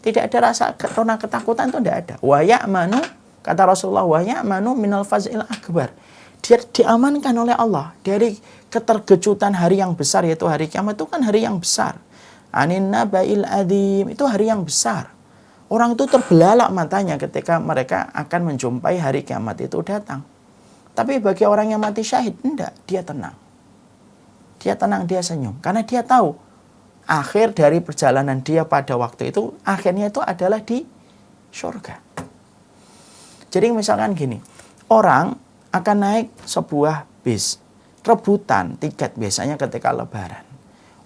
Tidak ada rasa rona ketakutan, itu tidak ada. Wa ya'manu, kata Rasulullah, wa ya'manu minal fazil akbar. Dia diamankan oleh Allah dari keterkejutan hari yang besar, yaitu hari kiamat. Itu kan hari yang besar. Anin nabail adim, itu hari yang besar. Orang itu terbelalak matanya ketika mereka akan menjumpai hari kiamat itu datang. Tapi bagi orang yang mati syahid, enggak, dia tenang. Dia tenang, dia senyum. Karena dia tahu, akhir dari perjalanan dia pada waktu itu, akhirnya itu adalah di surga. Jadi misalkan gini, orang akan naik sebuah bis, rebutan tiket biasanya ketika lebaran.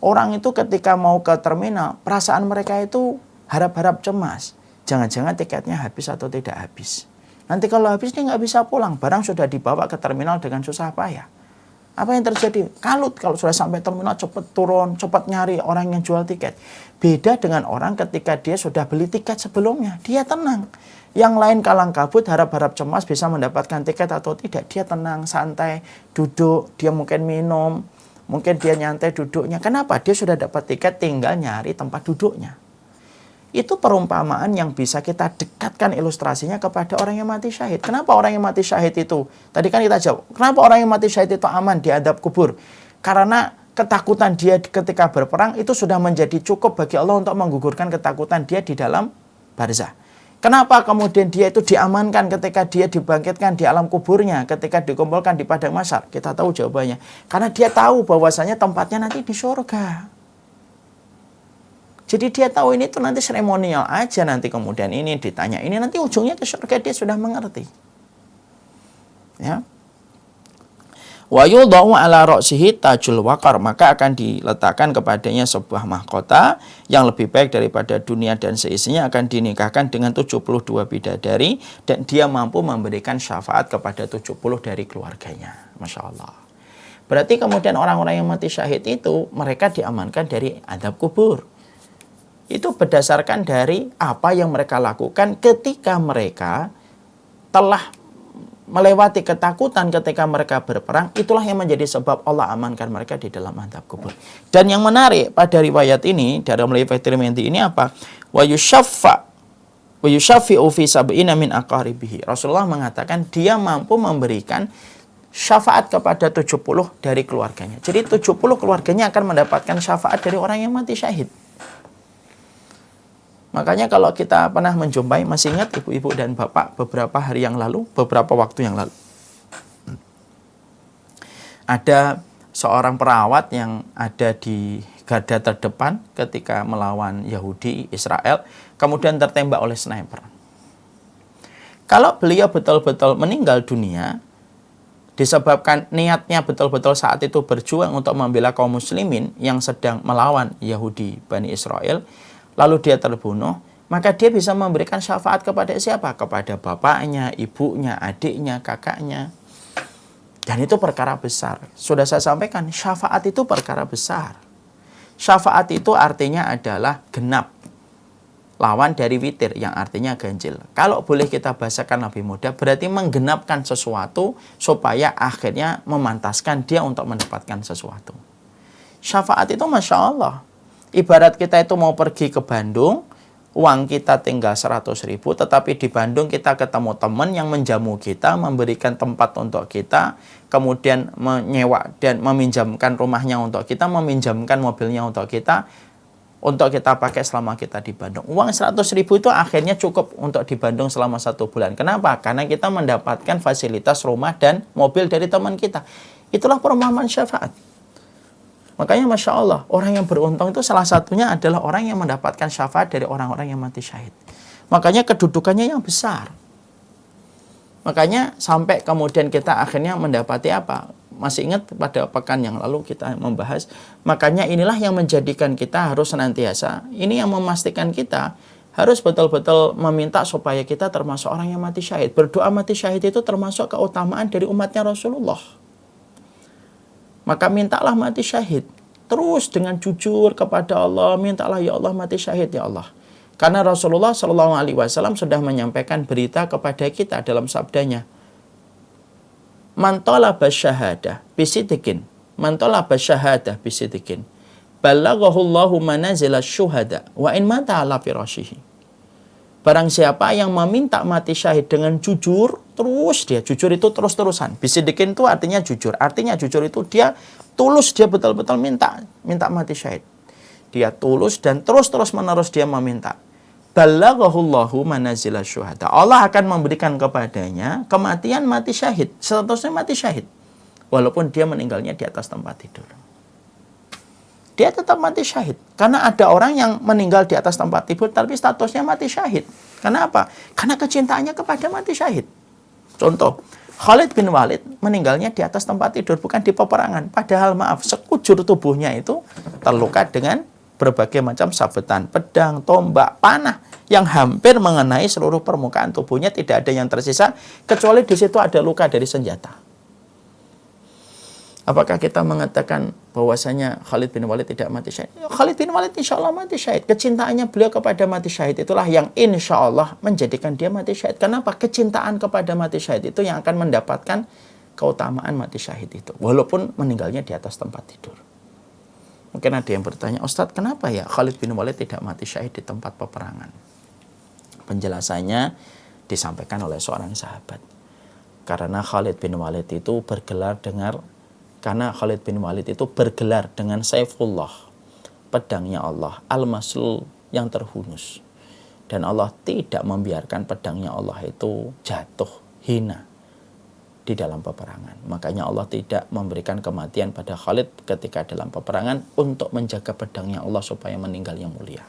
Orang itu ketika mau ke terminal, perasaan mereka itu harap-harap cemas. Jangan-jangan tiketnya habis atau tidak habis. Nanti kalau habis dia nggak bisa pulang, barang sudah dibawa ke terminal dengan susah payah. Apa yang terjadi? Kalut kalau sudah sampai terminal, cepat turun, cepat nyari orang yang jual tiket. Beda dengan orang ketika dia sudah beli tiket sebelumnya, dia tenang. Yang lain kalang kabut, harap-harap cemas bisa mendapatkan tiket atau tidak. Dia tenang, santai, duduk, dia mungkin minum, mungkin dia nyantai duduknya. Kenapa? Dia sudah dapat tiket, tinggal nyari tempat duduknya. Itu perumpamaan yang bisa kita dekatkan ilustrasinya kepada orang yang mati syahid. Kenapa orang yang mati syahid itu? Tadi kan kita jawab, kenapa orang yang mati syahid itu aman di adab kubur? Karena ketakutan dia ketika berperang itu sudah menjadi cukup bagi Allah untuk menggugurkan ketakutan dia di dalam barzah. Kenapa kemudian dia itu diamankan ketika dia dibangkitkan di alam kuburnya, ketika dikumpulkan di padang mahsyar? Kita tahu jawabannya. Karena dia tahu bahwasanya tempatnya nanti di surga. Jadi dia tahu ini tuh nanti seremonial aja, nanti kemudian ini ditanya ini, nanti ujungnya ke surga, dia sudah mengerti. Ya. Wa yudha'u ala ra'sihi tajul waqar, maka akan diletakkan kepadanya sebuah mahkota yang lebih baik daripada dunia dan seisinya, akan dinikahkan dengan 72 bidadari dan dia mampu memberikan syafaat kepada 70 dari keluarganya. Masya Allah. Berarti kemudian orang-orang yang mati syahid itu mereka diamankan dari azab kubur. Itu berdasarkan dari apa yang mereka lakukan ketika mereka telah melewati ketakutan ketika mereka berperang, itulah yang menjadi sebab Allah amankan mereka di dalam azab kubur. Dan yang menarik pada riwayat ini, dalam riwayat Tirmidzi ini apa? Wa yushaffi'u fi sab'ina min aqaribihi. Rasulullah mengatakan dia mampu memberikan syafaat kepada 70 dari keluarganya. Jadi 70 keluarganya akan mendapatkan syafaat dari orang yang mati syahid. Makanya kalau kita pernah menjumpai, masih ingat ibu-ibu dan bapak beberapa hari yang lalu, beberapa waktu yang lalu, ada seorang perawat yang ada di garda terdepan ketika melawan Yahudi Israel, kemudian tertembak oleh sniper. Kalau beliau betul-betul meninggal dunia, disebabkan niatnya betul-betul saat itu berjuang untuk membela kaum muslimin yang sedang melawan Yahudi Bani Israel, lalu dia terbunuh, maka dia bisa memberikan syafaat kepada siapa? Kepada bapaknya, ibunya, adiknya, kakaknya. Dan itu perkara besar. Sudah saya sampaikan, syafaat itu perkara besar. Syafaat itu artinya adalah genap. Lawan dari witir, yang artinya ganjil. Kalau boleh kita bahasakan lebih mudah, berarti menggenapkan sesuatu supaya akhirnya memantaskan dia untuk mendapatkan sesuatu. Syafaat itu Masya Allah. Ibarat kita itu mau pergi ke Bandung, uang kita tinggal 100.000, tetapi di Bandung kita ketemu teman yang menjamu kita, memberikan tempat untuk kita, kemudian menyewa dan meminjamkan rumahnya untuk kita, meminjamkan mobilnya untuk kita pakai selama kita di Bandung. Uang 100.000 itu akhirnya cukup untuk di Bandung selama 1 bulan. Kenapa? Karena kita mendapatkan fasilitas rumah dan mobil dari teman kita. Itulah perumpamaan syafaat. Makanya Masya Allah, orang yang beruntung itu salah satunya adalah orang yang mendapatkan syafaat dari orang-orang yang mati syahid. Makanya kedudukannya yang besar. Makanya sampai kemudian kita akhirnya mendapati apa? Masih ingat pada pekan yang lalu kita membahas. Makanya inilah yang menjadikan kita harus senantiasa, ini yang memastikan kita harus betul-betul meminta supaya kita termasuk orang yang mati syahid. Berdoa mati syahid itu termasuk keutamaan dari umatnya Rasulullah. Maka mintalah mati syahid. Terus dengan jujur kepada Allah, mintalah ya Allah mati syahid ya Allah. Karena Rasulullah SAW sudah menyampaikan berita kepada kita dalam sabdanya. Man talaba syahadah bisidikin. Man talaba syahadah bisidikin. Balaghahullahu manazila syuhada. Wa in mata ala firashihi. Barang siapa yang meminta mati syahid dengan jujur, terus dia, jujur itu terus-terusan. Bisidikin itu artinya jujur. Artinya jujur itu dia tulus, dia betul-betul minta mati syahid. Dia tulus dan terus-terus menerus dia meminta. Balaghahullahu manazila syuhada. Allah akan memberikan kepadanya kematian mati syahid. Statusnya mati syahid. Walaupun dia meninggalnya di atas tempat tidur. Dia tetap mati syahid. Karena ada orang yang meninggal di atas tempat tidur, tapi statusnya mati syahid. Kenapa? Karena kecintaannya kepada mati syahid. Contoh, Khalid bin Walid meninggalnya di atas tempat tidur, bukan di peperangan. Padahal maaf, sekujur tubuhnya itu terluka dengan berbagai macam sabetan, pedang, tombak, panah yang hampir mengenai seluruh permukaan tubuhnya, tidak ada yang tersisa, kecuali di situ ada luka dari senjata. Apakah kita mengatakan bahwasanya Khalid bin Walid tidak mati syahid? Khalid bin Walid insya Allah mati syahid. Kecintaannya beliau kepada mati syahid itulah yang insya Allah menjadikan dia mati syahid. Kenapa? Kecintaan kepada mati syahid itu yang akan mendapatkan keutamaan mati syahid itu. Walaupun meninggalnya di atas tempat tidur. Mungkin ada yang bertanya, Ustadz kenapa ya Khalid bin Walid tidak mati syahid di tempat peperangan? Penjelasannya disampaikan oleh seorang sahabat. Karena Khalid bin Walid itu bergelar dengan Saifullah, pedangnya Allah, Al-Maslul yang terhunus. Dan Allah tidak membiarkan pedangnya Allah itu jatuh, hina di dalam peperangan. Makanya Allah tidak memberikan kematian pada Khalid ketika dalam peperangan untuk menjaga pedangnya Allah supaya meninggalnya mulia.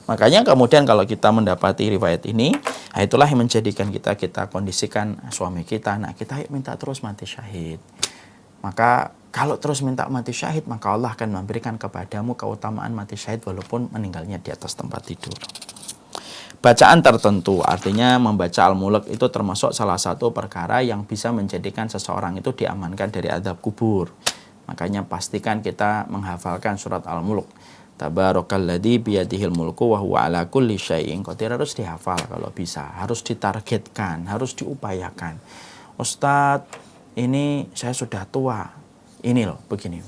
Makanya kemudian kalau kita mendapati riwayat ini, itulah yang menjadikan kita kondisikan suami kita, anak kita, yuk minta terus mati syahid. Maka kalau terus minta mati syahid, maka Allah akan memberikan kepadamu keutamaan mati syahid walaupun meninggalnya di atas tempat tidur. Bacaan tertentu, artinya membaca Al-Mulk itu termasuk salah satu perkara yang bisa menjadikan seseorang itu diamankan dari azab kubur. Makanya pastikan kita menghafalkan surat Al-Mulk. Tabarakalladzi biyadihil mulku wa huwa ala kulli syai'in qadir. Harus dihafal kalau bisa, harus ditargetkan, harus diupayakan. Ustadz, ini saya sudah tua. Ini loh, begini.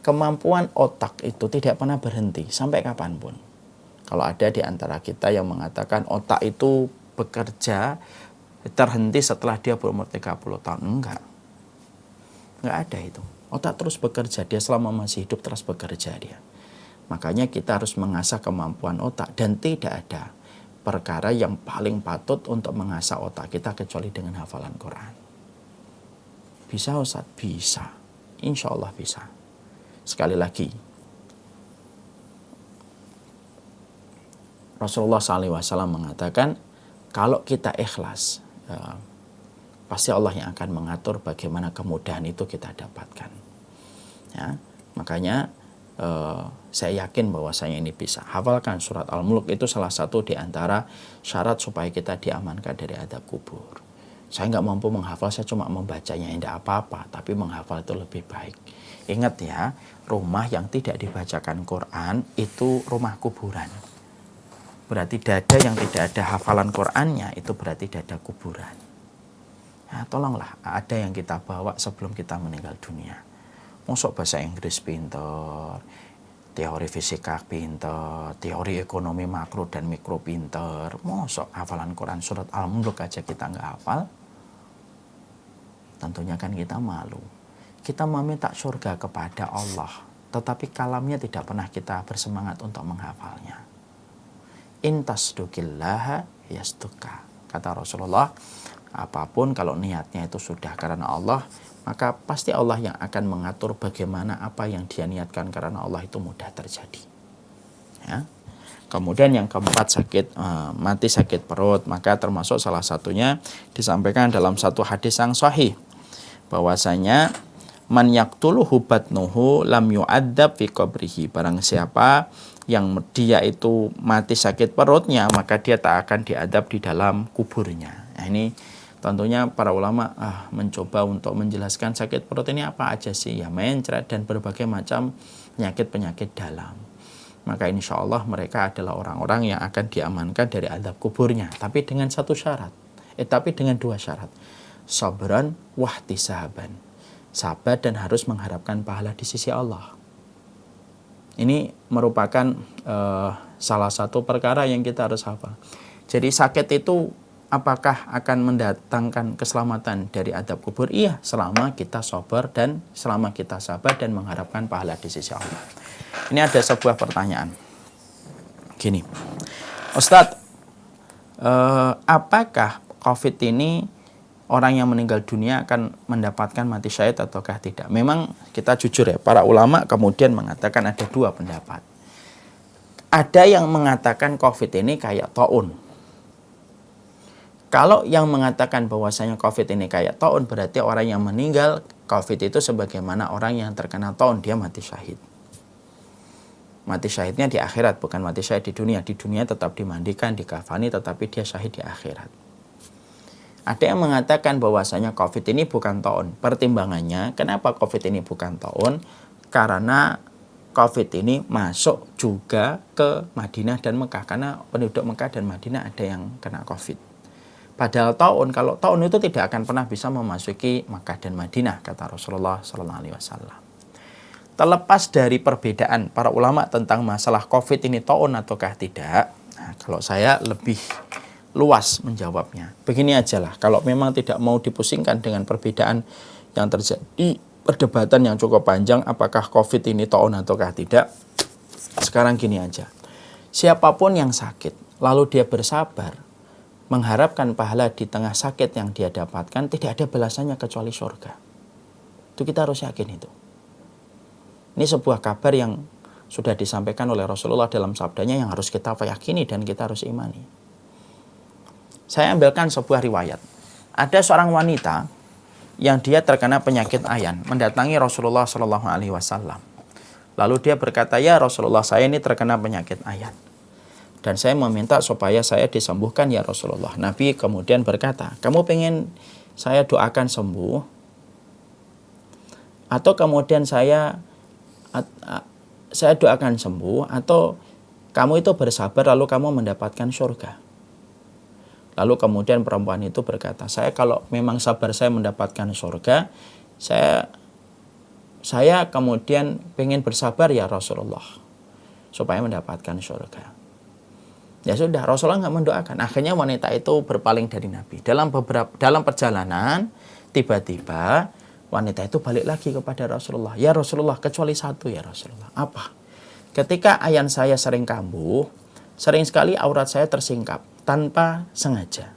Kemampuan otak itu tidak pernah berhenti sampai kapanpun. Kalau ada di antara kita yang mengatakan otak itu bekerja terhenti setelah dia berumur 30 tahun, enggak ada itu. Otak terus bekerja, dia selama masih hidup terus bekerja dia. Makanya kita harus mengasah kemampuan otak, dan tidak ada perkara yang paling patut untuk mengasah otak kita kecuali dengan hafalan Quran. Bisa Ustaz? Bisa. Insya Allah bisa. Sekali lagi, Rasulullah SAW mengatakan, kalau kita ikhlas, pasti Allah yang akan mengatur bagaimana kemudahan itu kita dapatkan. Ya, makanya saya yakin bahwasanya ini bisa. Hafalkan surat Al-Mulk, itu salah satu di antara syarat supaya kita diamankan dari adab kubur. Saya nggak mampu menghafal, saya cuma membacanya, tidak apa-apa, tapi menghafal itu lebih baik. Ingat ya, rumah yang tidak dibacakan Quran itu rumah kuburan. Berarti dada yang tidak ada hafalan Qur'annya itu berarti dada kuburan. Nah, tolonglah, ada yang kita bawa sebelum kita meninggal dunia. Masuk bahasa Inggris pinter, teori fisika pinter, teori ekonomi makro dan mikro pinter. Masuk hafalan Quran surat Al-Mulk aja kita nggak hafal. Tentunya kan kita malu. Kita meminta surga kepada Allah, tetapi kalamnya tidak pernah kita bersemangat untuk menghafalnya. Intasdukillaha yastuka. Kata Rasulullah, apapun kalau niatnya itu sudah karena Allah, maka pasti Allah yang akan mengatur bagaimana apa yang dia niatkan karena Allah itu mudah terjadi. Ya. Kemudian yang keempat, mati sakit perut, maka termasuk salah satunya disampaikan dalam satu hadis yang sahih, bahwasanya man yaqtuluhu batnuhu lam yu'adzab fi qabrihi. Barang siapa yang dia itu mati sakit perutnya, maka dia tak akan diadab di dalam kuburnya. Nah, ini tentunya para ulama mencoba untuk menjelaskan sakit perut ini apa aja sih, ya mencret dan berbagai macam penyakit-penyakit dalam. Maka insya Allah mereka adalah orang-orang yang akan diamankan dari adab kuburnya, tapi dengan satu syarat, tapi dengan dua syarat, sabran wahtisaban, sabar dan harus mengharapkan pahala di sisi Allah. Ini merupakan salah satu perkara yang kita harus hafal. Jadi sakit itu apakah akan mendatangkan keselamatan dari adab kubur? Iya, selama kita sabar dan mengharapkan pahala di sisi Allah. Ini ada sebuah pertanyaan. Gini, Ustadz, apakah COVID ini orang yang meninggal dunia akan mendapatkan mati syahid ataukah tidak? Memang kita jujur ya, para ulama kemudian mengatakan ada dua pendapat. Ada yang mengatakan COVID ini kayak taun. Kalau yang mengatakan bahwasanya COVID ini kayak taun, berarti orang yang meninggal COVID itu sebagaimana orang yang terkena taun, dia mati syahid. Mati syahidnya di akhirat, bukan mati syahid di dunia. Di dunia tetap dimandikan, dikafani, tetapi dia syahid di akhirat. Ada yang mengatakan bahwasanya COVID ini bukan taun. Pertimbangannya, kenapa COVID ini bukan taun? Karena COVID ini masuk juga ke Madinah dan Mekah. Karena penduduk Mekah dan Madinah ada yang kena COVID. Padahal taun, kalau taun itu tidak akan pernah bisa memasuki Mekah dan Madinah, kata Rasulullah SAW. Terlepas dari perbedaan para ulama tentang masalah COVID ini taun ataukah tidak, nah, kalau saya lebih luas menjawabnya. Begini aja lah, kalau memang tidak mau dipusingkan dengan perbedaan yang terjadi, perdebatan yang cukup panjang, apakah COVID ini taun ataukah tidak, sekarang gini aja. Siapapun yang sakit, lalu dia bersabar, mengharapkan pahala di tengah sakit yang dia dapatkan, tidak ada balasannya kecuali surga. Itu kita harus yakin itu. Ini sebuah kabar yang sudah disampaikan oleh Rasulullah dalam sabdanya yang harus kita yakini dan kita harus imani. Saya ambilkan sebuah riwayat. Ada seorang wanita yang dia terkena penyakit ayan, mendatangi Rasulullah SAW. Lalu dia berkata, ya Rasulullah, saya ini terkena penyakit ayan, dan saya meminta supaya saya disembuhkan ya Rasulullah. Nabi kemudian berkata, kamu pengen saya doakan sembuh, atau kemudian saya saya doakan sembuh, atau kamu itu bersabar lalu kamu mendapatkan surga. Lalu kemudian perempuan itu berkata, saya kalau memang sabar saya mendapatkan surga, saya kemudian pengen bersabar ya Rasulullah, supaya mendapatkan surga. Ya sudah, Rasulullah nggak mendoakan. Akhirnya wanita itu berpaling dari Nabi. Dalam perjalanan, tiba-tiba wanita itu balik lagi kepada Rasulullah. Ya Rasulullah, kecuali satu ya Rasulullah. Apa? Ketika ayan saya sering kambuh, sering sekali aurat saya tersingkap tanpa sengaja.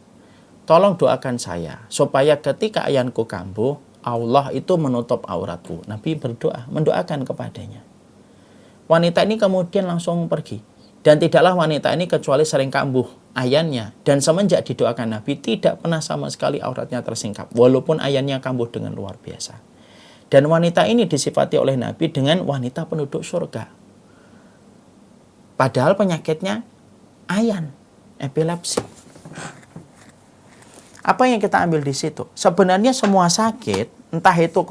Tolong doakan saya supaya ketika ayanku kambuh, Allah itu menutup auratku. Nabi berdoa, mendoakan kepadanya. Wanita ini kemudian langsung pergi. Dan tidaklah wanita ini kecuali sering kambuh ayannya. Dan semenjak didoakan Nabi, tidak pernah sama sekali auratnya tersingkap. Walaupun ayannya kambuh dengan luar biasa. Dan wanita ini disifati oleh Nabi dengan wanita penduduk surga. Padahal penyakitnya ayan, epilepsi. Apa yang kita ambil di situ? Sebenarnya semua sakit, entah itu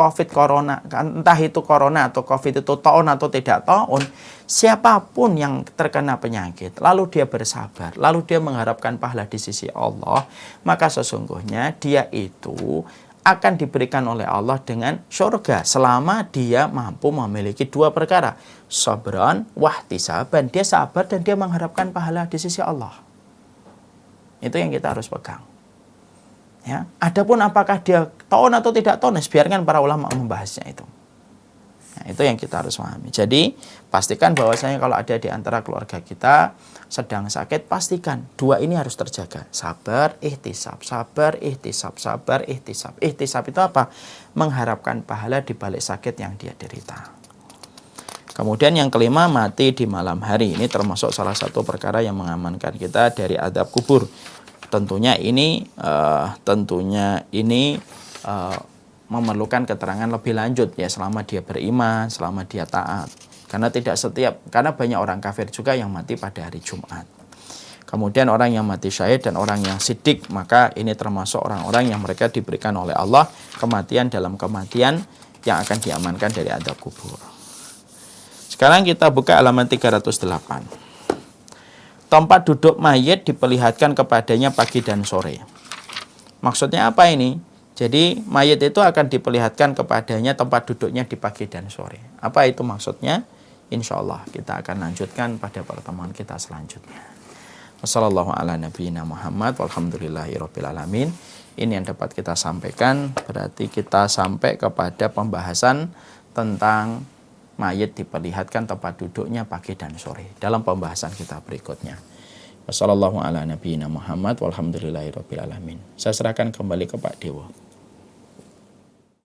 corona atau COVID itu taun atau tidak taun, siapapun yang terkena penyakit, lalu dia bersabar, lalu dia mengharapkan pahala di sisi Allah, maka sesungguhnya dia itu akan diberikan oleh Allah dengan surga selama dia mampu memiliki dua perkara, sabran wahtisaban. Dia sabar dan dia mengharapkan pahala di sisi Allah. Itu yang kita harus pegang. Ya, adapun apakah dia taun atau tidak taun, biarkan para ulama membahasnya itu. Nah, itu yang kita harus pahami. Jadi pastikan bahwasanya kalau ada di antara keluarga kita sedang sakit, pastikan dua ini harus terjaga. Sabar, ihtisab, sabar, ihtisab, sabar, ihtisab. Ihtisab itu apa? Mengharapkan pahala di balik sakit yang dia derita. Kemudian yang kelima, mati di malam hari. Ini termasuk salah satu perkara yang mengamankan kita dari azab kubur. Tentunya ini memerlukan keterangan lebih lanjut ya, selama dia beriman, selama dia taat. Karena banyak orang kafir juga yang mati pada hari Jumat. Kemudian orang yang mati syahid dan orang yang sidik, maka ini termasuk orang-orang yang mereka diberikan oleh Allah kematian dalam kematian yang akan diamankan dari azab kubur. Sekarang kita buka halaman 308. Tempat duduk mayit diperlihatkan kepadanya pagi dan sore. Maksudnya apa ini? Jadi mayit itu akan diperlihatkan kepadanya tempat duduknya di pagi dan sore. Apa itu maksudnya? Insya Allah kita akan lanjutkan pada pertemuan kita selanjutnya. Wassalamualaikum warahmatullahi wabarakatuh. Ini yang dapat kita sampaikan. Berarti kita sampai kepada pembahasan tentang mayit diperlihatkan tempat duduknya pagi dan sore dalam pembahasan kita berikutnya. Wassalamualaikum warahmatullahi wabarakatuh. Saya serahkan kembali ke Pak Dewo.